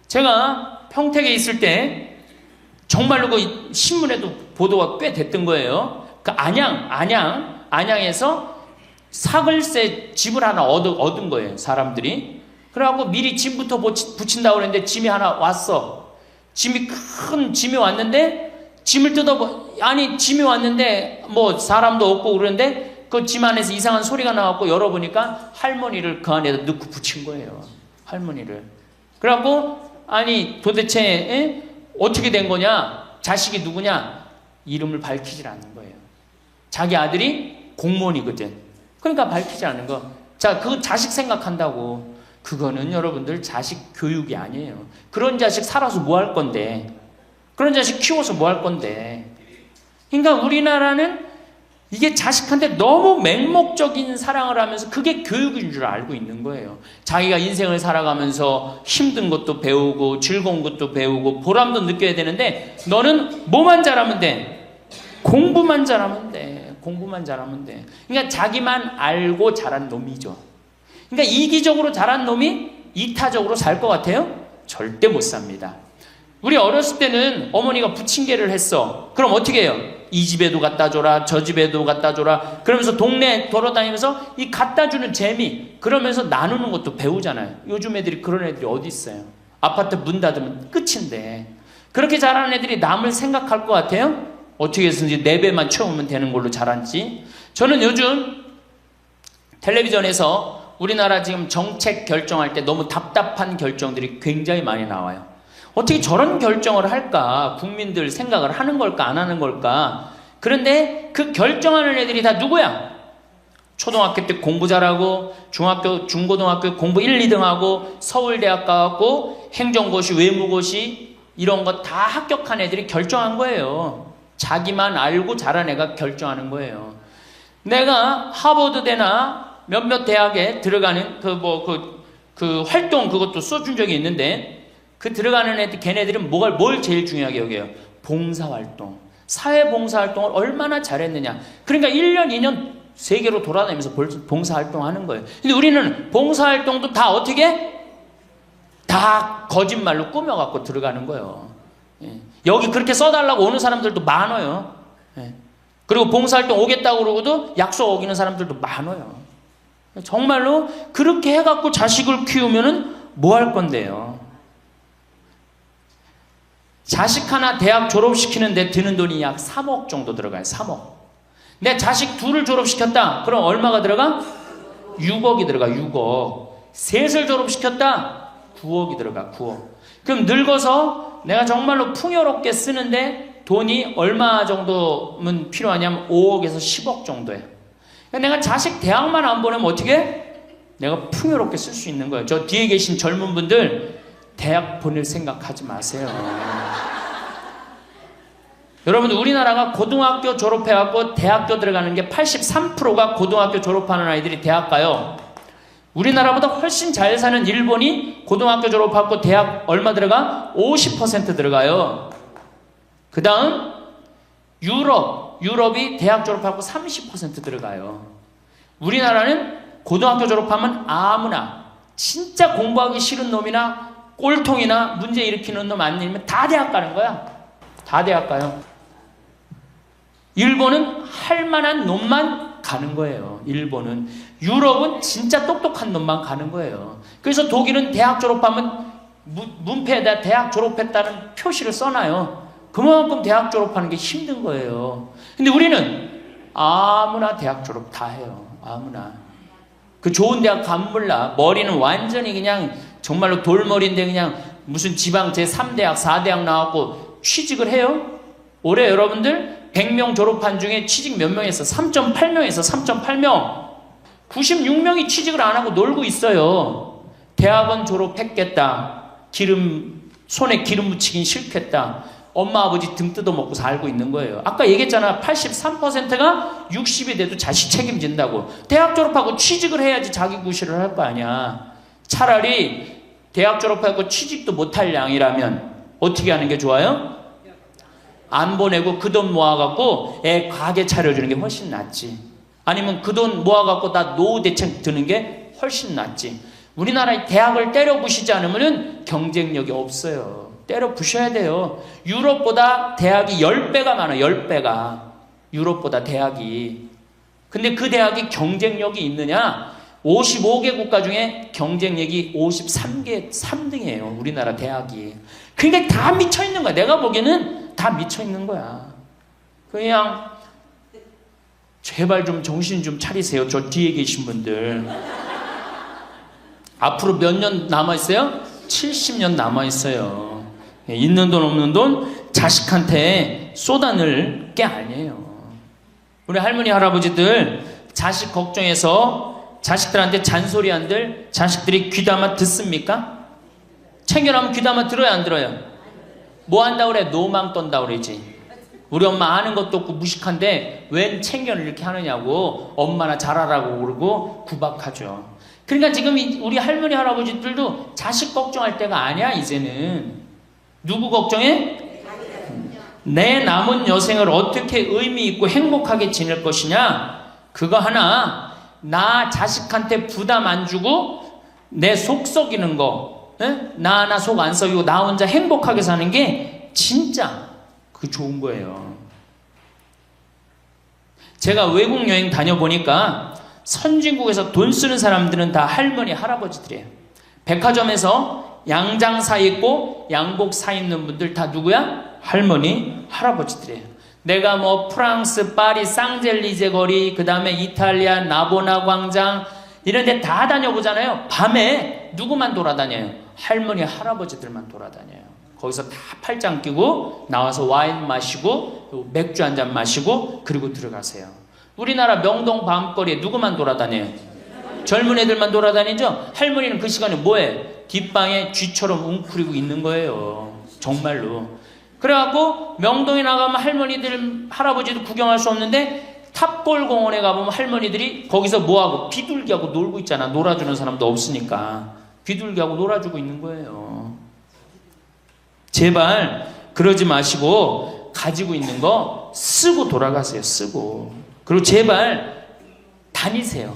제가 평택에 있을 때 정말로 그 신문에도 보도가 꽤 됐던 거예요. 그 안양에서 사글세 집을 하나 얻은 거예요, 사람들이. 그래갖고 미리 짐부터 붙인다고 그랬는데 짐이 하나 왔어. 큰 짐이 왔는데 짐을 짐이 왔는데 뭐 사람도 없고 그러는데 그 짐 안에서 이상한 소리가 나갖고 열어보니까 할머니를 그 안에다 넣고 붙인 거예요. 할머니를. 그래갖고 아니 도대체 어떻게 된 거냐? 자식이 누구냐? 이름을 밝히질 않는 거예요. 자기 아들이 공무원이거든. 그러니까 밝히지 않는 거. 자, 그 자식 생각한다고. 그거는 여러분들 자식 교육이 아니에요. 그런 자식 살아서 뭐 할 건데. 그런 자식 키워서 뭐 할 건데. 그러니까 우리나라는 이게 자식한테 너무 맹목적인 사랑을 하면서 그게 교육인 줄 알고 있는 거예요. 자기가 인생을 살아가면서 힘든 것도 배우고 즐거운 것도 배우고 보람도 느껴야 되는데 너는 뭐만 잘하면 돼? 공부만 잘하면 돼. 공부만 잘하면 돼. 그러니까 자기만 알고 자란 놈이죠. 그러니까 이기적으로 자란 놈이 이타적으로 살 것 같아요? 절대 못 삽니다. 우리 어렸을 때는 어머니가 부침개를 했어. 그럼 어떻게 해요? 이 집에도 갖다 줘라, 저 집에도 갖다 줘라. 그러면서 동네 돌아다니면서 이 갖다 주는 재미, 그러면서 나누는 것도 배우잖아요. 요즘 애들이 그런 애들이 어디 있어요? 아파트 문 닫으면 끝인데. 그렇게 자라는 애들이 남을 생각할 것 같아요? 어떻게 해서든지 4배만 채우면 되는 걸로 자랐지. 저는 요즘 텔레비전에서 우리나라 지금 정책 결정할 때 너무 답답한 결정들이 굉장히 많이 나와요. 어떻게 저런 결정을 할까? 국민들 생각을 하는 걸까? 안 하는 걸까? 그런데 그 결정하는 애들이 다 누구야? 초등학교 때 공부 잘하고 중학교, 중고등학교 공부 1, 2등 하고 서울대학 가고 행정고시, 외무고시 이런 거 다 합격한 애들이 결정한 거예요. 자기만 알고 잘한 애가 결정하는 거예요. 내가 하버드대나 몇몇 대학에 들어가는 그 활동 그것도 써준 적이 있는데 그 들어가는 애들, 걔네들은 뭘 제일 중요하게 여겨요? 봉사활동. 사회봉사활동을 얼마나 잘했느냐. 그러니까 1년, 2년 세계로 돌아다니면서 봉사활동 하는 거예요. 근데 우리는 봉사활동도 다 어떻게? 다 거짓말로 꾸며갖고 들어가는 거예요. 예. 여기 그렇게 써달라고 오는 사람들도 많아요. 예. 그리고 봉사활동 오겠다고 그러고도 약속 어기는 사람들도 많아요. 정말로 그렇게 해갖고 자식을 키우면은 뭐 할 건데요? 자식 하나 대학 졸업시키는데 드는 돈이 약 3억 정도 들어가요. 3억. 내 자식 둘을 졸업시켰다. 그럼 얼마가 들어가? 6억이 들어가. 6억. 셋을 졸업시켰다. 9억이 들어가. 9억. 그럼 늙어서 내가 정말로 풍요롭게 쓰는데 돈이 얼마 정도면 필요하냐면 5억에서 10억 정도예요. 내가 자식 대학만 안 보내면 어떻게? 내가 풍요롭게 쓸 수 있는 거예요. 저 뒤에 계신 젊은 분들 대학 보낼 생각하지 마세요. 여러분, 우리나라가 고등학교 졸업해갖고 대학교 들어가는 게 83%가 고등학교 졸업하는 아이들이 대학 가요. 우리나라보다 훨씬 잘 사는 일본이 고등학교 졸업하고 대학 얼마 들어가? 50% 들어가요. 그 다음 유럽이 대학 졸업하고 30% 들어가요. 우리나라는 고등학교 졸업하면 아무나 진짜 공부하기 싫은 놈이나 꼴통이나 문제 일으키는 놈 아니면 다 대학 가는 거야. 다 대학 가요. 일본은 할 만한 놈만 가는 거예요. 일본은. 유럽은 진짜 똑똑한 놈만 가는 거예요. 그래서 독일은 대학 졸업하면 문패에다 대학 졸업했다는 표시를 써놔요. 그만큼 대학 졸업하는 게 힘든 거예요. 근데 우리는 아무나 대학 졸업 다 해요. 아무나. 그 좋은 대학 가면 몰라. 머리는 완전히 그냥 정말로 돌머리인데 그냥 무슨 지방 제3대학, 4대학 나왔고 취직을 해요? 올해 여러분들 100명 졸업한 중에 취직 몇 명 했어? 3.8명에서 3.8명. 96명이 취직을 안 하고 놀고 있어요. 대학원 졸업했겠다. 손에 기름 묻히긴 싫겠다. 엄마 아버지 등 뜯어먹고 살고 있는 거예요. 아까 얘기했잖아. 83%가 60이 돼도 자식 책임진다고. 대학 졸업하고 취직을 해야지 자기 구실을 할 거 아니야. 차라리 대학 졸업하고 취직도 못할 양이라면 어떻게 하는 게 좋아요? 안 보내고 그 돈 모아갖고 애 가게 차려주는 게 훨씬 낫지. 아니면 그 돈 모아갖고 나 노후 대책 드는 게 훨씬 낫지. 우리나라의 대학을 때려 부시지 않으면 경쟁력이 없어요. 때려 부셔야 돼요. 유럽보다 대학이 10배가 많아요. 10배가. 유럽보다 대학이. 근데 그 대학이 경쟁력이 있느냐? 55개 국가 중에 경쟁력이 53등이에요. 우리나라 대학이. 그러니까 다 미쳐있는 거야. 내가 보기에는 다 미쳐있는 거야. 그냥 제발 좀 정신 좀 차리세요. 저 뒤에 계신 분들. 앞으로 몇 년 남아있어요? 70년 남아있어요. 있는 돈 없는 돈 자식한테 쏟아낼 게 아니에요. 우리 할머니 할아버지들 자식 걱정해서 자식들한테 잔소리한들 자식들이 귀담아 듣습니까? 챙겨나면 귀담아 들어야 안 들어요? 뭐 한다고 그래? 노망 떤다고 그러지. 우리 엄마 아는 것도 없고 무식한데 웬 챙겨를 이렇게 하느냐고 엄마나 잘하라고 그러고 구박하죠. 그러니까 지금 우리 할머니 할아버지들도 자식 걱정할 때가 아니야. 이제는 누구 걱정해? 내 남은 여생을 어떻게 의미 있고 행복하게 지낼 것이냐. 그거 하나. 나 자식한테 부담 안 주고 내 속 썩이는 거 나 하나 속 안 썩이고 나 혼자 행복하게 사는 게 진짜 그 좋은 거예요. 제가 외국 여행 다녀보니까 선진국에서 돈 쓰는 사람들은 다 할머니, 할아버지들이에요. 백화점에서 양장 사 입고 양복 사 입는 분들 다 누구야? 할머니, 할아버지들이에요. 내가 뭐 프랑스, 파리, 쌍젤리제 거리, 그 다음에 이탈리아, 나보나 광장 이런 데 다 다녀보잖아요. 밤에 누구만 돌아다녀요? 할머니, 할아버지들만 돌아다녀요. 거기서 다 팔짱 끼고 나와서 와인 마시고 맥주 한 잔 마시고 그리고 들어가세요. 우리나라 명동 밤거리에 누구만 돌아다녀요? 젊은 애들만 돌아다니죠? 할머니는 그 시간에 뭐해? 뒷방에 쥐처럼 웅크리고 있는 거예요. 정말로. 그래갖고 명동에 나가면 할머니들, 할아버지도 구경할 수 없는데 탑골 공원에 가보면 할머니들이 거기서 뭐하고? 비둘기하고 놀고 있잖아. 놀아주는 사람도 없으니까. 비둘기하고 놀아주고 있는 거예요. 제발 그러지 마시고 가지고 있는 거 쓰고 돌아가세요. 쓰고. 그리고 제발 다니세요.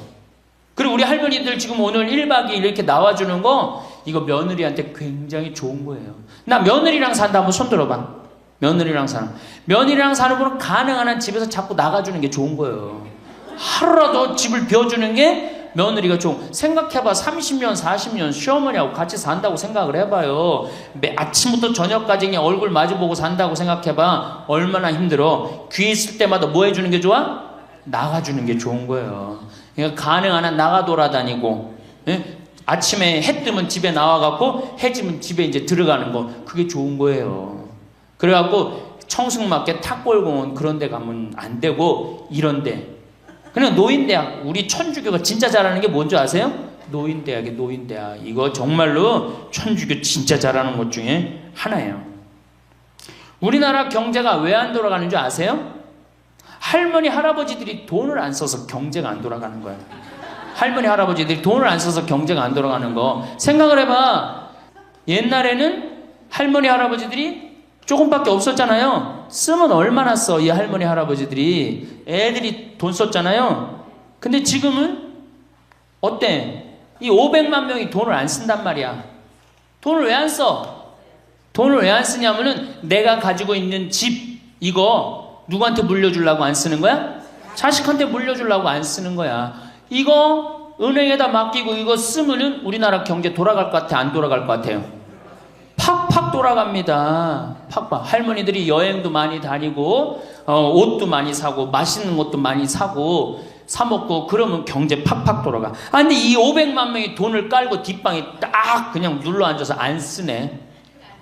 그리고 우리 할머니들 지금 오늘 1박 2일 이렇게 나와주는 거 이거 며느리한테 굉장히 좋은 거예요. 나 며느리랑 산다 한번 손 들어봐. 며느리랑 사는. 며느리랑 사는 분은 가능한 한 집에서 자꾸 나가주는 게 좋은 거예요. 하루라도 집을 비워주는 게 며느리가 좋은. 생각해봐. 30년 40년 시어머니하고 같이 산다고 생각을 해봐요. 아침부터 저녁까지 그냥 얼굴 마주보고 산다고 생각해봐. 얼마나 힘들어. 귀 있을 때마다 뭐 해주는 게 좋아? 나가주는 게 좋은 거예요. 그러니까 가능한 한 나가 돌아다니고, 예? 아침에 해 뜨면 집에 나와갖고 해 지면 집에 이제 들어가는 거 그게 좋은 거예요. 그래갖고 청승맞게 탑골공원 그런 데 가면 안 되고 이런 데 그냥 노인대학. 우리 천주교가 진짜 잘하는 게 뭔지 아세요? 노인대학이에요. 노인대학. 이거 정말로 천주교 진짜 잘하는 것 중에 하나예요. 우리나라 경제가 왜 안 돌아가는 줄 아세요? 할머니 할아버지들이 돈을 안 써서 경제가 안 돌아가는 거예요. 할머니 할아버지들이 돈을 안 써서 경제가 안 돌아가는 거 생각을 해봐. 옛날에는 할머니 할아버지들이 조금밖에 없었잖아요. 쓰면 얼마나 써, 이 할머니 할아버지들이. 애들이 돈 썼잖아요. 근데 지금은 어때? 이 500만 명이 돈을 안 쓴단 말이야. 돈을 왜 안 써? 돈을 왜 안 쓰냐면은 내가 가지고 있는 집 이거 누구한테 물려주려고 안 쓰는 거야? 자식한테 물려주려고 안 쓰는 거야. 이거 은행에다 맡기고 이거 쓰면은 우리나라 경제 돌아갈 것 같아? 안 돌아갈 것 같아요? 팍팍 돌아갑니다. 팍팍. 할머니들이 여행도 많이 다니고 옷도 많이 사고 맛있는 것도 많이 사고 사 먹고 그러면 경제 팍팍 돌아가. 아 근데 이 500만 명이 돈을 깔고 뒷방에 딱 그냥 눌러 앉아서 안 쓰네.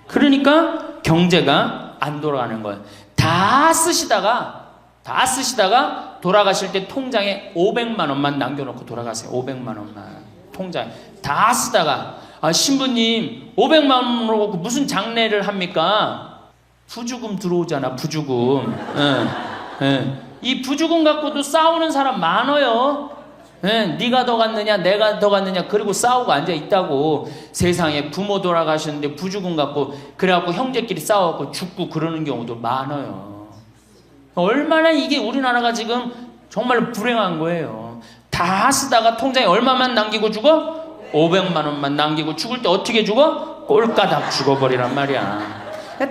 그러니까 경제가 안 돌아가는 거예요. 다 쓰시다가 돌아가실 때 통장에 500만 원만 남겨놓고 돌아가세요. 500만 원만 통장에 다 쓰다가 신부님 500만 원으로 무슨 장례를 합니까? 부주금 들어오잖아. 부주금. 이 부주금 갖고도 싸우는 사람 많아요. 네가 더 갔느냐 내가 더 갔느냐 그리고 싸우고 앉아있다고. 세상에 부모 돌아가셨는데 부주금 갖고 그래갖고 형제끼리 싸워갖고 죽고 그러는 경우도 많아요. 얼마나 이게 우리나라가 지금 정말 불행한 거예요. 다 쓰다가 통장에 얼마만 남기고 죽어? 500만 원만 남기고 죽을 때 어떻게 죽어? 꼴까닥 죽어버리란 말이야.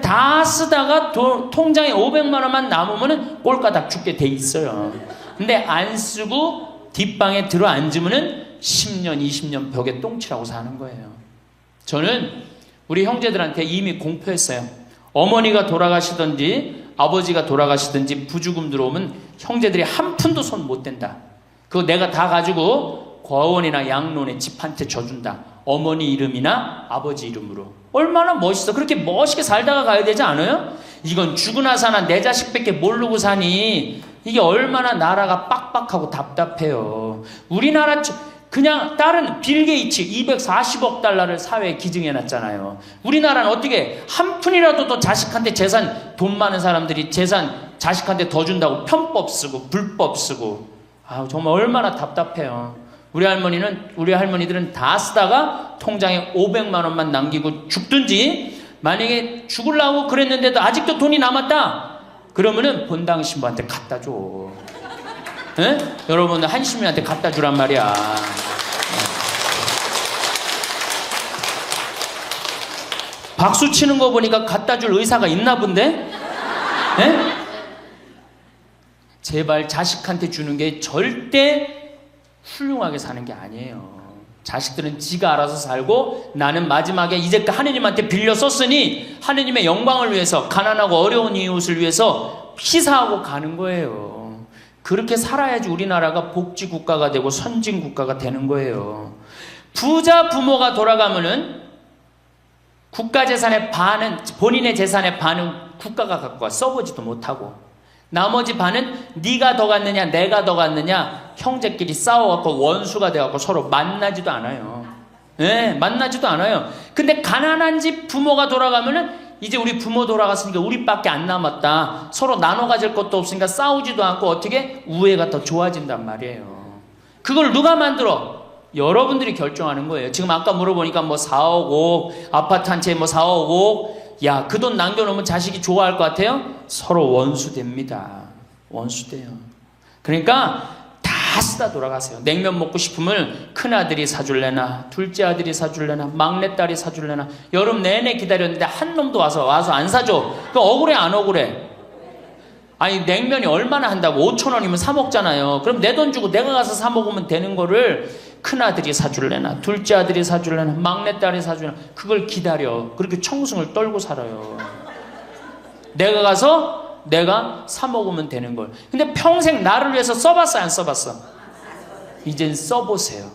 다 쓰다가 통장에 500만 원만 남으면 꼴까닥 죽게 돼 있어요. 근데 안 쓰고 뒷방에 들어 앉으면 10년 20년 벽에 똥치라고 사는 거예요. 저는 우리 형제들한테 이미 공표했어요. 어머니가 돌아가시든지 아버지가 돌아가시든지 부주금 들어오면 형제들이 한 푼도 손 못 댄다. 그거 내가 다 가지고 과원이나 양론에 집 한 채 져준다. 어머니 이름이나 아버지 이름으로. 얼마나 멋있어. 그렇게 멋있게 살다가 가야 되지 않아요? 이건 죽으나 사나 내 자식밖에 모르고 사니 이게 얼마나 나라가 빡빡하고 답답해요. 우리나라 그냥 다른 빌 게이츠 240억 달러를 사회에 기증해놨잖아요. 우리나라는 어떻게 한 푼이라도 더 자식한테 재산, 돈 많은 사람들이 재산 자식한테 더 준다고 편법 쓰고 불법 쓰고. 정말 얼마나 답답해요. 우리 할머니들은 다 쓰다가 통장에 500만 원만 남기고 죽든지, 만약에 죽으려고 그랬는데도 아직도 돈이 남았다 그러면은 본당 신부한테 갖다 줘. 여러분 한시민한테 갖다 주란 말이야. 박수 치는 거 보니까 갖다 줄 의사가 있나 본데? 예? 제발 자식한테 주는 게 절대 훌륭하게 사는 게 아니에요. 자식들은 지가 알아서 살고 나는 마지막에 이제껏 하느님한테 빌려 썼으니 하느님의 영광을 위해서 가난하고 어려운 이웃을 위해서 희사하고 가는 거예요. 그렇게 살아야지 우리나라가 복지국가가 되고 선진국가가 되는 거예요. 부자 부모가 돌아가면은 국가 재산의 반은, 본인의 재산의 반은 국가가 갖고 가 써보지도 못하고 나머지 반은 네가 더 갖느냐 내가 더 갖느냐 형제끼리 싸워갖고 원수가 돼갖고 서로 만나지도 않아요. 네, 만나지도 않아요. 근데 가난한 집 부모가 돌아가면은 이제 우리 부모 돌아갔으니까 우리밖에 안 남았다. 서로 나눠 가질 것도 없으니까 싸우지도 않고 어떻게 우애가 더 좋아진단 말이에요. 그걸 누가 만들어? 여러분들이 결정하는 거예요. 지금 아까 물어보니까 뭐 4억 5억 아파트 한 채에 뭐 4억 5억 야, 그 돈 남겨놓으면 자식이 좋아할 것 같아요? 서로 원수됩니다. 원수돼요. 그러니까 다 쓰다 돌아가세요. 냉면 먹고 싶으면 큰아들이 사줄래나 둘째 아들이 사줄래나 막내딸이 사줄래나 여름 내내 기다렸는데 한 놈도 와서 안 사줘. 그 억울해 안 억울해? 아니 냉면이 얼마나 한다고 5,000원이면 사 먹잖아요. 그럼 내 돈 주고 내가 가서 사 먹으면 되는 거를 큰아들이 사줄래나 둘째 아들이 사줄래나 막내딸이 사줄래나 그걸 기다려. 그렇게 청승을 떨고 살아요. 내가 가서 내가 사 먹으면 되는 걸. 근데 평생 나를 위해서 써봤어 안 써봤어? 이젠 써보세요.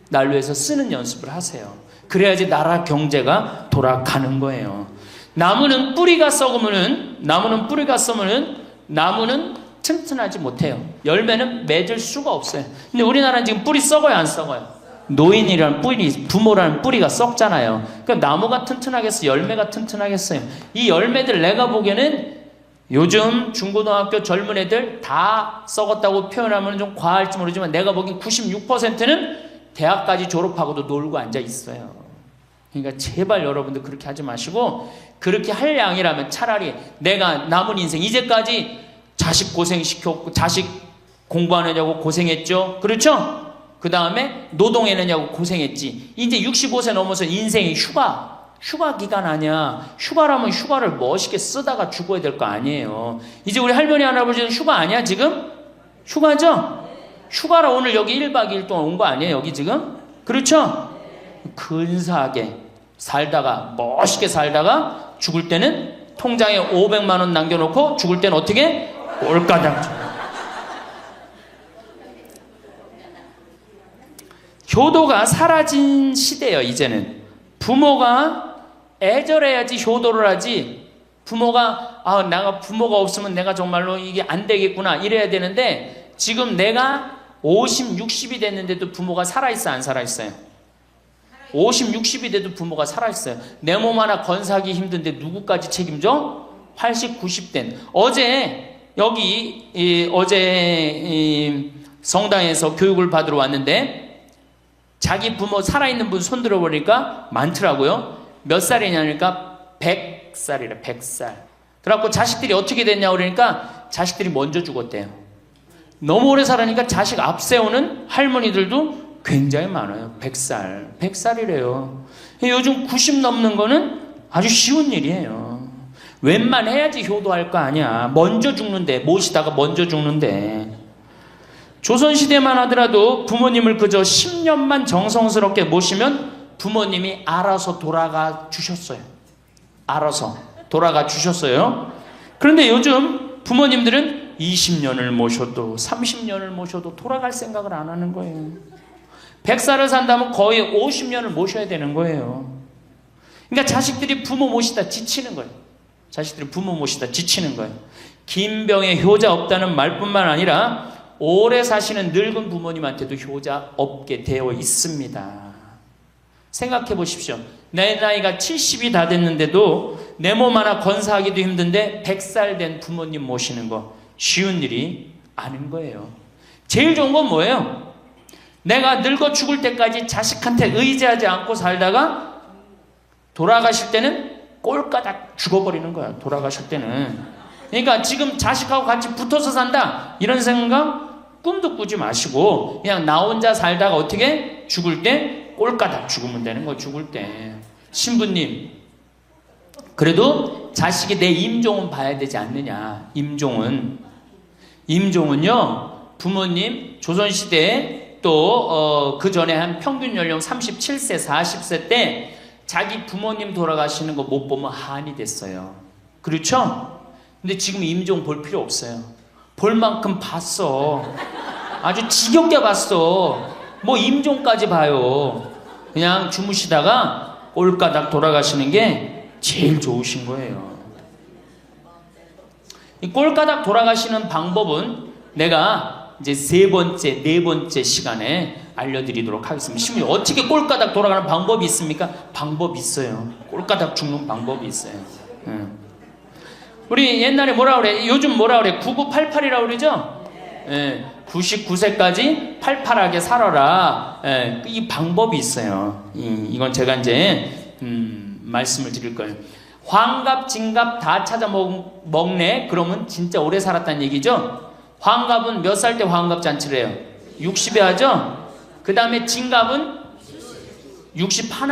나를 위해서 쓰는 연습을 하세요. 그래야지 나라 경제가 돌아가는 거예요. 나무는 뿌리가 썩으면은 나무는 튼튼하지 못해요. 열매는 맺을 수가 없어요. 근데 우리나라는 지금 뿌리 썩어요 안 썩어요? 노인이라는 뿌리, 부모라는 뿌리가 썩잖아요. 그러니까 나무가 튼튼하겠어요? 열매가 튼튼하겠어요? 이 열매들 내가 보기에는 요즘 중고등학교 젊은 애들 다 썩었다고 표현하면 좀 과할지 모르지만 내가 보기엔 96%는 대학까지 졸업하고도 놀고 앉아 있어요. 그러니까 제발 여러분들 그렇게 하지 마시고 그렇게 할 양이라면 차라리 내가 남은 인생 이제까지 자식 고생시켰고 자식 공부하느냐고 고생했죠. 그렇죠? 그 다음에 노동해내냐고 고생했지. 이제 65세 넘어서 인생이 휴가 기간 아니야. 휴가라면 휴가를 멋있게 쓰다가 죽어야 될 거 아니에요. 이제 우리 할머니 할아버지는 휴가 아니야 지금? 휴가죠? 휴가라 오늘 여기 1박 2일 동안 온 거 아니에요 여기 지금? 그렇죠? 근사하게 살다가 멋있게 살다가 죽을 때는 통장에 500만 원 남겨놓고 죽을 때는 어떻게? 꼴까당. 효도가 사라진 시대예요 이제는. 부모가 애절해야지 효도를 하지. 부모가 내가 부모가 없으면 내가 정말로 이게 안 되겠구나 이래야 되는데 지금 내가 50, 60이 됐는데도 부모가 살아있어 안 살아있어요? 50, 60이 돼도 부모가 살아있어요. 내 몸 하나 건사하기 힘든데 누구까지 책임져? 80, 90된. 어제 성당에서 교육을 받으러 왔는데 자기 부모 살아있는 분 손 들어보니까 많더라고요. 몇 살이냐니까 100살이래 100살. 그래갖고 자식들이 어떻게 됐냐고 그러니까 자식들이 먼저 죽었대요. 너무 오래 살으니까 자식 앞세우는 할머니들도 굉장히 많아요. 100살이래요. 요즘 90 넘는 거는 아주 쉬운 일이에요. 웬만해야지 효도할 거 아니야. 먼저 죽는데 모시다가 먼저 죽는데. 조선시대만 하더라도 부모님을 그저 10년만 정성스럽게 모시면 부모님이 알아서 돌아가 주셨어요. 알아서 돌아가 주셨어요. 그런데 요즘 부모님들은 20년을 모셔도 30년을 모셔도 돌아갈 생각을 안 하는 거예요. 100살을 산다면 거의 50년을 모셔야 되는 거예요. 그러니까 자식들이 부모 모시다 지치는 거예요. 자식들이 부모 모시다 지치는 거예요. 김병에 효자 없다는 말뿐만 아니라 오래 사시는 늙은 부모님한테도 효자 없게 되어 있습니다. 생각해 보십시오. 내 나이가 70이 다 됐는데도 내 몸 하나 건사하기도 힘든데 100살 된 부모님 모시는 거 쉬운 일이 아닌 거예요. 제일 좋은 건 뭐예요? 내가 늙어 죽을 때까지 자식한테 의지하지 않고 살다가 돌아가실 때는 꼴까닥 죽어버리는 거야. 돌아가실 때는. 그러니까 지금 자식하고 같이 붙어서 산다 이런 생각 꿈도 꾸지 마시고 그냥 나 혼자 살다가 어떻게 죽을 때 꼴까닥 죽으면 되는 거. 죽을 때 신부님 그래도 자식이 내 임종은 봐야 되지 않느냐. 임종은요, 부모님 조선시대에 또 그 전에 한 평균 연령 37세, 40세 때 자기 부모님 돌아가시는 거 못 보면 한이 됐어요. 그렇죠? 근데 지금 임종 볼 필요 없어요. 볼 만큼 봤어. 아주 지겹게 봤어. 뭐 임종까지 봐요. 그냥 주무시다가 꼴까닥 돌아가시는 게 제일 좋으신 거예요. 이 꼴까닥 돌아가시는 방법은 내가 이제 네 번째 시간에 알려드리도록 하겠습니다. 시모님, 어떻게 꼴까닥 돌아가는 방법이 있습니까? 방법이 있어요. 꼴까닥 죽는 방법이 있어요. 우리 옛날에 뭐라 그래? 요즘 뭐라 그래? 9988이라고 그러죠? 99세까지 팔팔하게 살아라. 이 방법이 있어요. 이건 제가 이제 말씀을 드릴 거예요. 환갑, 진갑 다 찾아 먹네. 그러면 진짜 오래 살았다는 얘기죠. 환갑은 몇 살 때 환갑 잔치를 해요? 60에 하죠. 그 다음에 진갑은 61.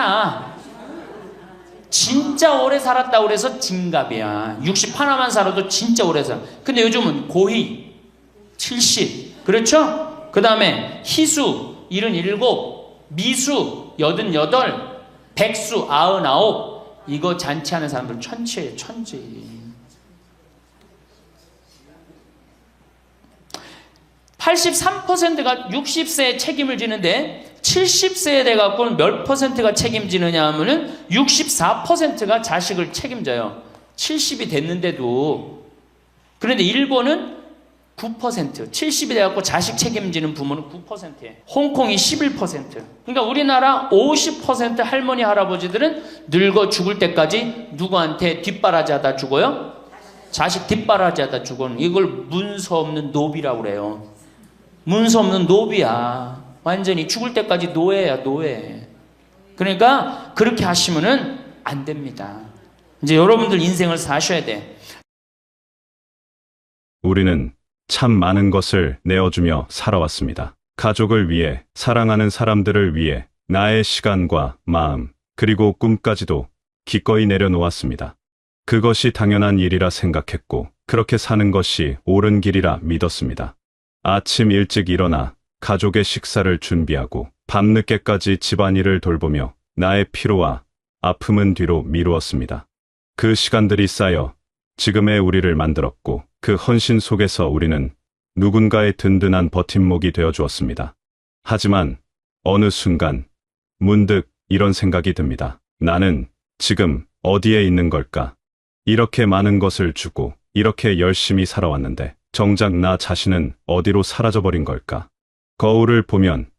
진짜 오래 살았다고 그래서 진갑이야. 61만 살아도 진짜 오래 살아. 근데 요즘은 고희 70. 그렇죠? 그 다음에 희수 77, 미수 88, 백수 99. 이거 잔치하는 사람들 천치예요. 천치. 83%가 60세에 책임을 지는데 70세에 돼갖고는 몇 퍼센트가 책임지느냐 하면은 64%가 자식을 책임져요. 70이 됐는데도. 그런데 일본은 9%, 70이 돼갖고 자식 책임지는 부모는 9%예요. 홍콩이 11%. 그러니까 우리나라 50% 할머니, 할아버지들은 늙어 죽을 때까지 누구한테 뒷바라지하다 죽어요? 자식 뒷바라지하다 죽어요. 이걸 문서 없는 노비라고 그래요. 문서 없는 노비야. 완전히 죽을 때까지 노예야, 노예. 그러니까 그렇게 하시면은 안 됩니다. 이제 여러분들 인생을 사셔야 돼. 우리는 참 많은 것을 내어주며 살아왔습니다. 가족을 위해, 사랑하는 사람들을 위해 나의 시간과 마음, 그리고 꿈까지도 기꺼이 내려놓았습니다. 그것이 당연한 일이라 생각했고, 그렇게 사는 것이 옳은 길이라 믿었습니다. 아침 일찍 일어나 가족의 식사를 준비하고 밤늦게까지 집안일을 돌보며 나의 피로와 아픔은 뒤로 미루었습니다. 그 시간들이 쌓여 지금의 우리를 만들었고, 그 헌신 속에서 우리는 누군가의 든든한 버팀목이 되어 주었습니다. 하지만 어느 순간 문득 이런 생각이 듭니다. 나는 지금 어디에 있는 걸까? 이렇게 많은 것을 주고 이렇게 열심히 살아왔는데 정작 나 자신은 어디로 사라져버린 걸까? 거울을 보면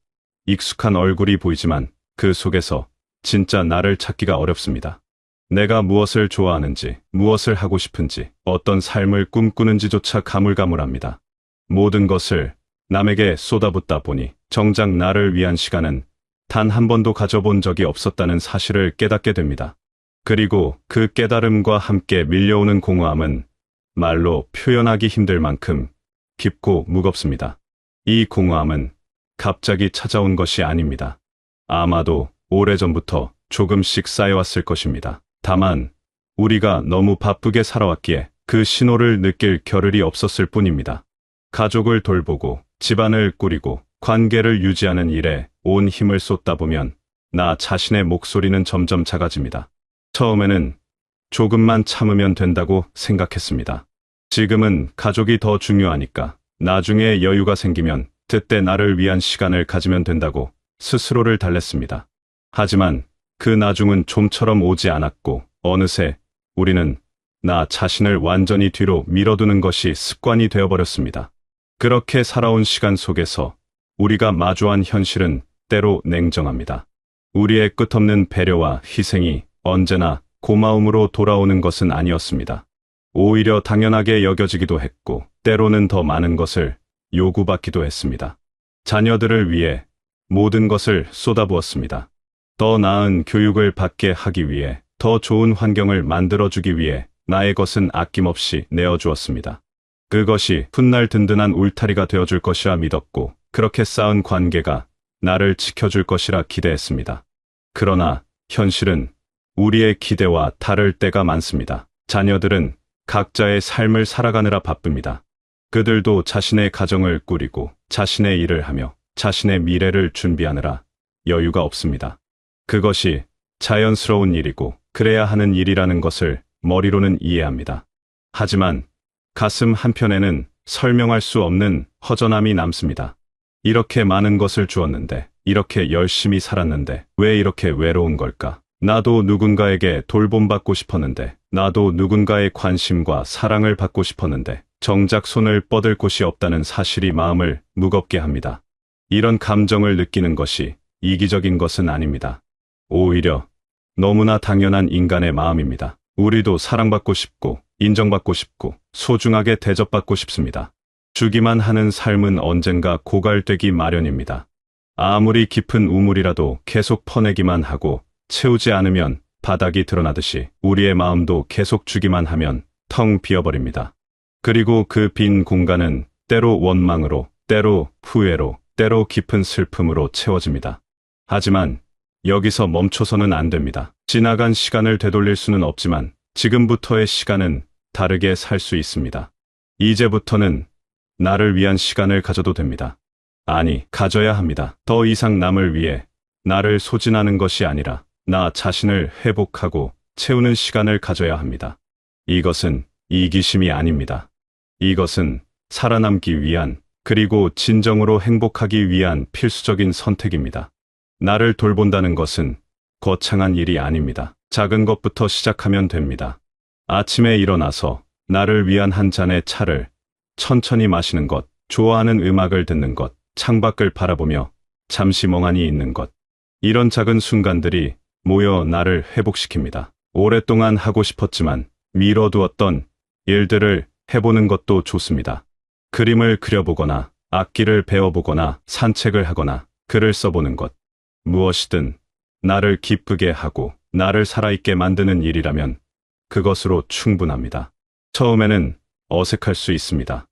익숙한 얼굴이 보이지만 그 속에서 진짜 나를 찾기가 어렵습니다. 내가 무엇을 좋아하는지, 무엇을 하고 싶은지, 어떤 삶을 꿈꾸는지조차 가물가물합니다. 모든 것을 남에게 쏟아붓다 보니 정작 나를 위한 시간은 단 한 번도 가져본 적이 없었다는 사실을 깨닫게 됩니다. 그리고 그 깨달음과 함께 밀려오는 공허함은 말로 표현하기 힘들 만큼 깊고 무겁습니다. 이 공허함은 갑자기 찾아온 것이 아닙니다. 아마도 오래전부터 조금씩 쌓여왔을 것입니다. 다만 우리가 너무 바쁘게 살아왔기에 그 신호를 느낄 겨를이 없었을 뿐입니다. 가족을 돌보고 집안을 꾸리고 관계를 유지하는 일에 온 힘을 쏟다 보면 나 자신의 목소리는 점점 작아집니다. 처음에는 조금만 참으면 된다고 생각했습니다. 지금은 가족이 더 중요하니까 나중에 여유가 생기면 그때 나를 위한 시간을 가지면 된다고 스스로를 달랬습니다. 하지만 그 나중은 좀처럼 오지 않았고 어느새 우리는 나 자신을 완전히 뒤로 밀어두는 것이 습관이 되어버렸습니다. 그렇게 살아온 시간 속에서 우리가 마주한 현실은 때로 냉정합니다. 우리의 끝없는 배려와 희생이 언제나 고마움으로 돌아오는 것은 아니었습니다. 오히려 당연하게 여겨지기도 했고 때로는 더 많은 것을 요구받기도 했습니다. 자녀들을 위해 모든 것을 쏟아부었습니다. 더 나은 교육을 받게 하기 위해, 더 좋은 환경을 만들어주기 위해 나의 것은 아낌없이 내어주었습니다. 그것이 훗날 든든한 울타리가 되어줄 것이라 믿었고 그렇게 쌓은 관계가 나를 지켜줄 것이라 기대했습니다. 그러나 현실은 우리의 기대와 다를 때가 많습니다. 자녀들은 각자의 삶을 살아가느라 바쁩니다. 그들도 자신의 가정을 꾸리고 자신의 일을 하며 자신의 미래를 준비하느라 여유가 없습니다. 그것이 자연스러운 일이고 그래야 하는 일이라는 것을 머리로는 이해합니다. 하지만 가슴 한편에는 설명할 수 없는 허전함이 남습니다. 이렇게 많은 것을 주었는데, 이렇게 열심히 살았는데 왜 이렇게 외로운 걸까? 나도 누군가에게 돌봄받고 싶었는데, 나도 누군가의 관심과 사랑을 받고 싶었는데 정작 손을 뻗을 곳이 없다는 사실이 마음을 무겁게 합니다. 이런 감정을 느끼는 것이 이기적인 것은 아닙니다. 오히려 너무나 당연한 인간의 마음입니다. 우리도 사랑받고 싶고 인정받고 싶고 소중하게 대접받고 싶습니다. 주기만 하는 삶은 언젠가 고갈되기 마련입니다. 아무리 깊은 우물이라도 계속 퍼내기만 하고 채우지 않으면 바닥이 드러나듯이 우리의 마음도 계속 주기만 하면 텅 비어버립니다. 그리고 그 빈 공간은 때로 원망으로, 때로 후회로, 때로 깊은 슬픔으로 채워집니다. 하지만 여기서 멈춰서는 안 됩니다. 지나간 시간을 되돌릴 수는 없지만 지금부터의 시간은 다르게 살 수 있습니다. 이제부터는 나를 위한 시간을 가져도 됩니다. 아니, 가져야 합니다. 더 이상 남을 위해 나를 소진하는 것이 아니라 나 자신을 회복하고 채우는 시간을 가져야 합니다. 이것은 이기심이 아닙니다. 이것은 살아남기 위한, 그리고 진정으로 행복하기 위한 필수적인 선택입니다. 나를 돌본다는 것은 거창한 일이 아닙니다. 작은 것부터 시작하면 됩니다. 아침에 일어나서 나를 위한 한 잔의 차를 천천히 마시는 것, 좋아하는 음악을 듣는 것, 창밖을 바라보며 잠시 멍하니 있는 것. 이런 작은 순간들이 모여 나를 회복시킵니다. 오랫동안 하고 싶었지만 미뤄두었던 일들을 해보는 것도 좋습니다. 그림을 그려보거나 악기를 배워보거나 산책을 하거나 글을 써보는 것. 무엇이든 나를 기쁘게 하고 나를 살아있게 만드는 일이라면 그것으로 충분합니다. 처음에는 어색할 수 있습니다.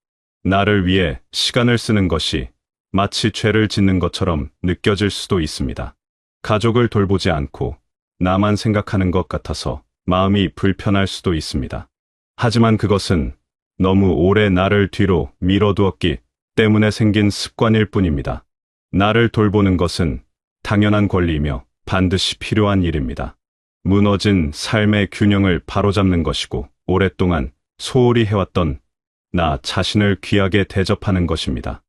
나를 위해 시간을 쓰는 것이 마치 죄를 짓는 것처럼 느껴질 수도 있습니다. 가족을 돌보지 않고 나만 생각하는 것 같아서 마음이 불편할 수도 있습니다. 하지만 그것은 너무 오래 나를 뒤로 밀어두었기 때문에 생긴 습관일 뿐입니다. 나를 돌보는 것은 당연한 권리이며 반드시 필요한 일입니다. 무너진 삶의 균형을 바로잡는 것이고 오랫동안 소홀히 해왔던 나 자신을 귀하게 대접하는 것입니다.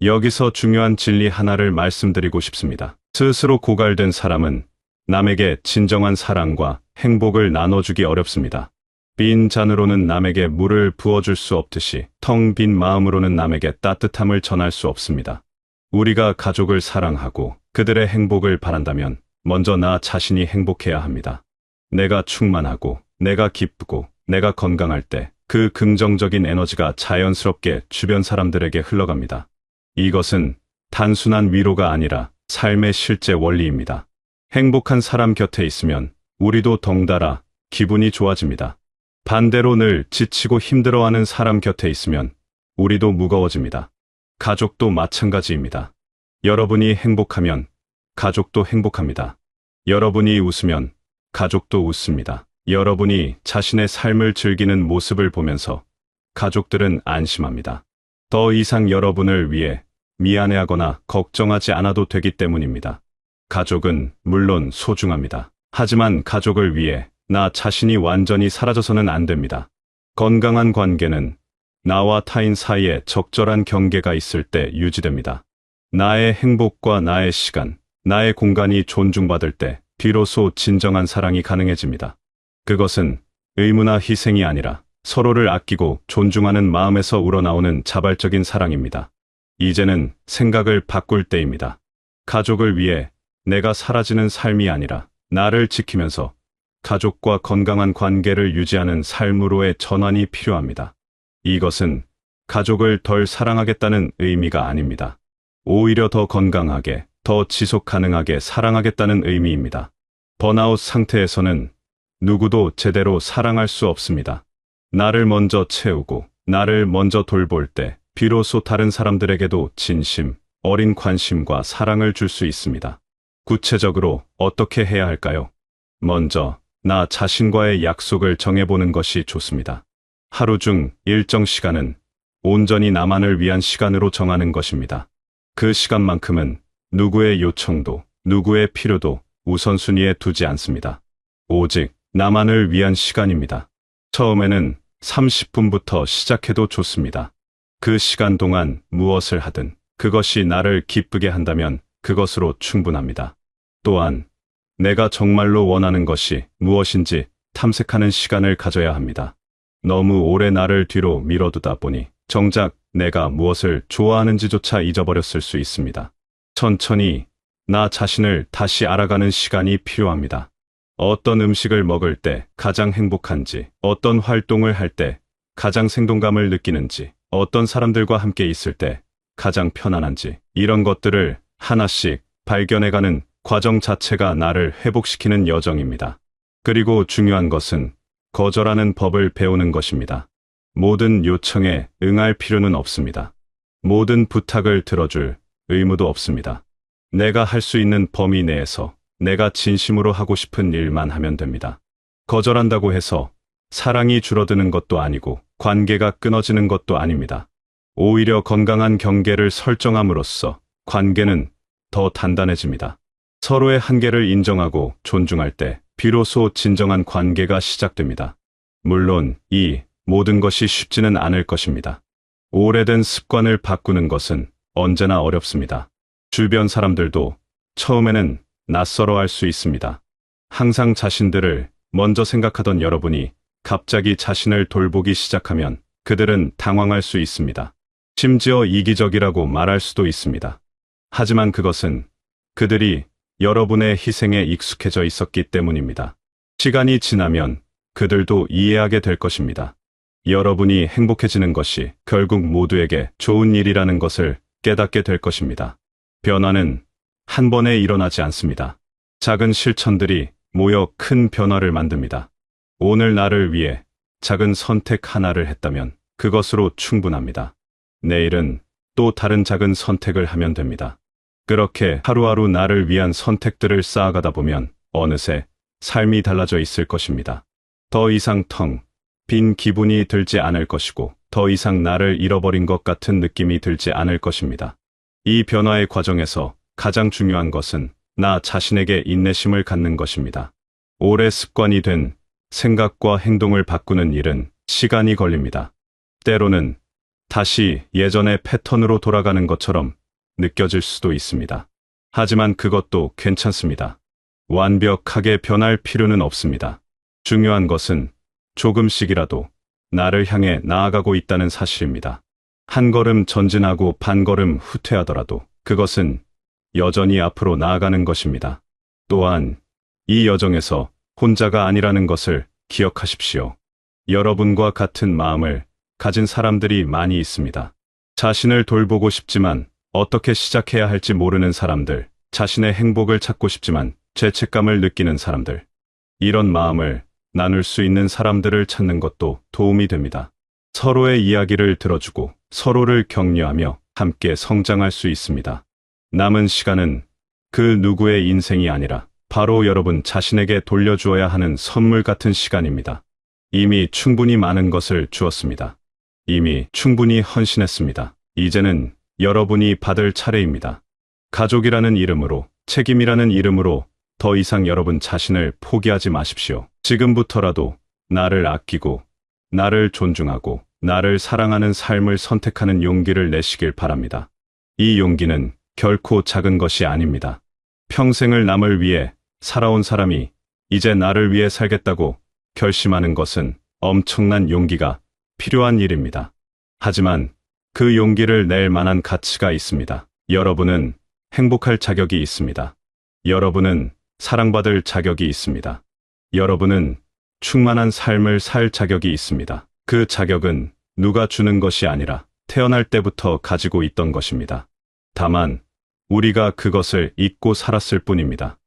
여기서 중요한 진리 하나를 말씀드리고 싶습니다. 스스로 고갈된 사람은 남에게 진정한 사랑과 행복을 나눠주기 어렵습니다. 빈 잔으로는 남에게 물을 부어줄 수 없듯이 텅 빈 마음으로는 남에게 따뜻함을 전할 수 없습니다. 우리가 가족을 사랑하고 그들의 행복을 바란다면 먼저 나 자신이 행복해야 합니다. 내가 충만하고 내가 기쁘고 내가 건강할 때 그 긍정적인 에너지가 자연스럽게 주변 사람들에게 흘러갑니다. 이것은 단순한 위로가 아니라 삶의 실제 원리입니다. 행복한 사람 곁에 있으면 우리도 덩달아 기분이 좋아집니다. 반대로 늘 지치고 힘들어하는 사람 곁에 있으면 우리도 무거워집니다. 가족도 마찬가지입니다. 여러분이 행복하면 가족도 행복합니다. 여러분이 웃으면 가족도 웃습니다. 여러분이 자신의 삶을 즐기는 모습을 보면서 가족들은 안심합니다. 더 이상 여러분을 위해 미안해하거나 걱정하지 않아도 되기 때문입니다. 가족은 물론 소중합니다. 하지만 가족을 위해 나 자신이 완전히 사라져서는 안 됩니다. 건강한 관계는 나와 타인 사이에 적절한 경계가 있을 때 유지됩니다. 나의 행복과 나의 시간, 나의 공간이 존중받을 때 비로소 진정한 사랑이 가능해집니다. 그것은 의무나 희생이 아니라 서로를 아끼고 존중하는 마음에서 우러나오는 자발적인 사랑입니다. 이제는 생각을 바꿀 때입니다. 가족을 위해 내가 사라지는 삶이 아니라 나를 지키면서 가족과 건강한 관계를 유지하는 삶으로의 전환이 필요합니다. 이것은 가족을 덜 사랑하겠다는 의미가 아닙니다. 오히려 더 건강하게, 더 지속 가능하게 사랑하겠다는 의미입니다. 번아웃 상태에서는 누구도 제대로 사랑할 수 없습니다. 나를 먼저 채우고 나를 먼저 돌볼 때 비로소 다른 사람들에게도 진심, 어린 관심과 사랑을 줄 수 있습니다. 구체적으로 어떻게 해야 할까요? 먼저 나 자신과의 약속을 정해보는 것이 좋습니다. 하루 중 일정 시간은 온전히 나만을 위한 시간으로 정하는 것입니다. 그 시간만큼은 누구의 요청도, 누구의 필요도 우선순위에 두지 않습니다. 오직 나만을 위한 시간입니다. 처음에는 30분부터 시작해도 좋습니다. 그 시간 동안 무엇을 하든 그것이 나를 기쁘게 한다면 그것으로 충분합니다. 또한 내가 정말로 원하는 것이 무엇인지 탐색하는 시간을 가져야 합니다. 너무 오래 나를 뒤로 밀어두다 보니 정작 내가 무엇을 좋아하는지조차 잊어버렸을 수 있습니다. 천천히 나 자신을 다시 알아가는 시간이 필요합니다. 어떤 음식을 먹을 때 가장 행복한지, 어떤 활동을 할 때 가장 생동감을 느끼는지, 어떤 사람들과 함께 있을 때 가장 편안한지, 이런 것들을 하나씩 발견해가는 과정 자체가 나를 회복시키는 여정입니다. 그리고 중요한 것은 거절하는 법을 배우는 것입니다. 모든 요청에 응할 필요는 없습니다. 모든 부탁을 들어줄 의무도 없습니다. 내가 할 수 있는 범위 내에서 내가 진심으로 하고 싶은 일만 하면 됩니다. 거절한다고 해서 사랑이 줄어드는 것도 아니고 관계가 끊어지는 것도 아닙니다. 오히려 건강한 경계를 설정함으로써 관계는 더 단단해집니다. 서로의 한계를 인정하고 존중할 때 비로소 진정한 관계가 시작됩니다. 물론 이 모든 것이 쉽지는 않을 것입니다. 오래된 습관을 바꾸는 것은 언제나 어렵습니다. 주변 사람들도 처음에는 낯설어할 수 있습니다. 항상 자신들을 먼저 생각하던 여러분이 갑자기 자신을 돌보기 시작하면 그들은 당황할 수 있습니다. 심지어 이기적이라고 말할 수도 있습니다. 하지만 그것은 그들이 여러분의 희생에 익숙해져 있었기 때문입니다. 시간이 지나면 그들도 이해하게 될 것입니다. 여러분이 행복해지는 것이 결국 모두에게 좋은 일이라는 것을 깨닫게 될 것입니다. 변화는 한 번에 일어나지 않습니다. 작은 실천들이 모여 큰 변화를 만듭니다. 오늘 나를 위해 작은 선택 하나를 했다면 그것으로 충분합니다. 내일은 또 다른 작은 선택을 하면 됩니다. 그렇게 하루하루 나를 위한 선택들을 쌓아가다 보면 어느새 삶이 달라져 있을 것입니다. 더 이상 텅 빈 기분이 들지 않을 것이고 더 이상 나를 잃어버린 것 같은 느낌이 들지 않을 것입니다. 이 변화의 과정에서 가장 중요한 것은 나 자신에게 인내심을 갖는 것입니다. 오래 습관이 된 생각과 행동을 바꾸는 일은 시간이 걸립니다. 때로는 다시 예전의 패턴으로 돌아가는 것처럼 느껴질 수도 있습니다. 하지만 그것도 괜찮습니다. 완벽하게 변할 필요는 없습니다. 중요한 것은 조금씩이라도 나를 향해 나아가고 있다는 사실입니다. 한 걸음 전진하고 반 걸음 후퇴하더라도 그것은 여전히 앞으로 나아가는 것입니다. 또한 이 여정에서 혼자가 아니라는 것을 기억하십시오. 여러분과 같은 마음을 가진 사람들이 많이 있습니다. 자신을 돌보고 싶지만 어떻게 시작해야 할지 모르는 사람들, 자신의 행복을 찾고 싶지만 죄책감을 느끼는 사람들, 이런 마음을 나눌 수 있는 사람들을 찾는 것도 도움이 됩니다. 서로의 이야기를 들어주고 서로를 격려하며 함께 성장할 수 있습니다. 남은 시간은 그 누구의 인생이 아니라 바로 여러분 자신에게 돌려주어야 하는 선물 같은 시간입니다. 이미 충분히 많은 것을 주었습니다. 이미 충분히 헌신했습니다. 이제는 여러분이 받을 차례입니다. 가족이라는 이름으로, 책임이라는 이름으로 더 이상 여러분 자신을 포기하지 마십시오. 지금부터라도 나를 아끼고, 나를 존중하고, 나를 사랑하는 삶을 선택하는 용기를 내시길 바랍니다. 이 용기는 결코 작은 것이 아닙니다. 평생을 남을 위해 살아온 사람이 이제 나를 위해 살겠다고 결심하는 것은 엄청난 용기가 필요한 일입니다. 하지만 그 용기를 낼 만한 가치가 있습니다. 여러분은 행복할 자격이 있습니다. 여러분은 사랑받을 자격이 있습니다. 여러분은 충만한 삶을 살 자격이 있습니다. 그 자격은 누가 주는 것이 아니라 태어날 때부터 가지고 있던 것입니다. 다만 우리가 그것을 잊고 살았을 뿐입니다.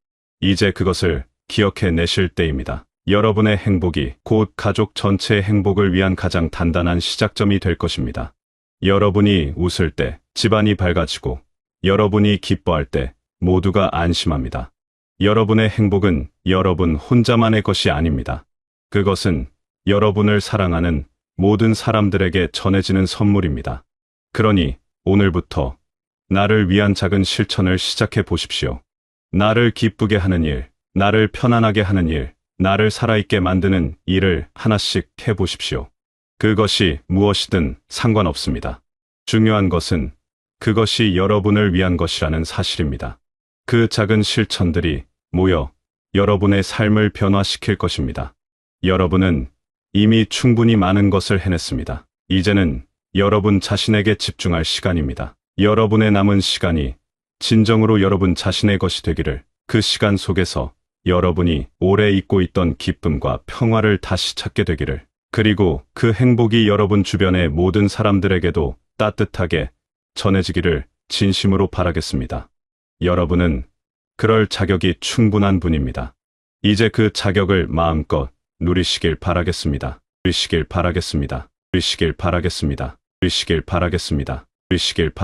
이제 그것을 기억해 내실 때입니다. 여러분의 행복이 곧 가족 전체의 행복을 위한 가장 단단한 시작점이 될 것입니다. 여러분이 웃을 때 집안이 밝아지고 여러분이 기뻐할 때 모두가 안심합니다. 여러분의 행복은 여러분 혼자만의 것이 아닙니다. 그것은 여러분을 사랑하는 모든 사람들에게 전해지는 선물입니다. 그러니 오늘부터 나를 위한 작은 실천을 시작해 보십시오. 나를 기쁘게 하는 일, 나를 편안하게 하는 일, 나를 살아있게 만드는 일을 하나씩 해 보십시오. 그것이 무엇이든 상관없습니다. 중요한 것은 그것이 여러분을 위한 것이라는 사실입니다. 그 작은 실천들이 모여 여러분의 삶을 변화시킬 것입니다. 여러분은 이미 충분히 많은 것을 해냈습니다. 이제는 여러분 자신에게 집중할 시간입니다. 여러분의 남은 시간이 진정으로 여러분 자신의 것이 되기를, 그 시간 속에서 여러분이 오래 잊고 있던 기쁨과 평화를 다시 찾게 되기를, 그리고 그 행복이 여러분 주변의 모든 사람들에게도 따뜻하게 전해지기를 진심으로 바라겠습니다. 여러분은 그럴 자격이 충분한 분입니다. 이제 그 자격을 마음껏 누리시길 바라겠습니다. 누리시길 바라겠습니다. 누리시길 바라겠습니다. 누리시길 바라겠습니다. 누리시길 바라겠습니다.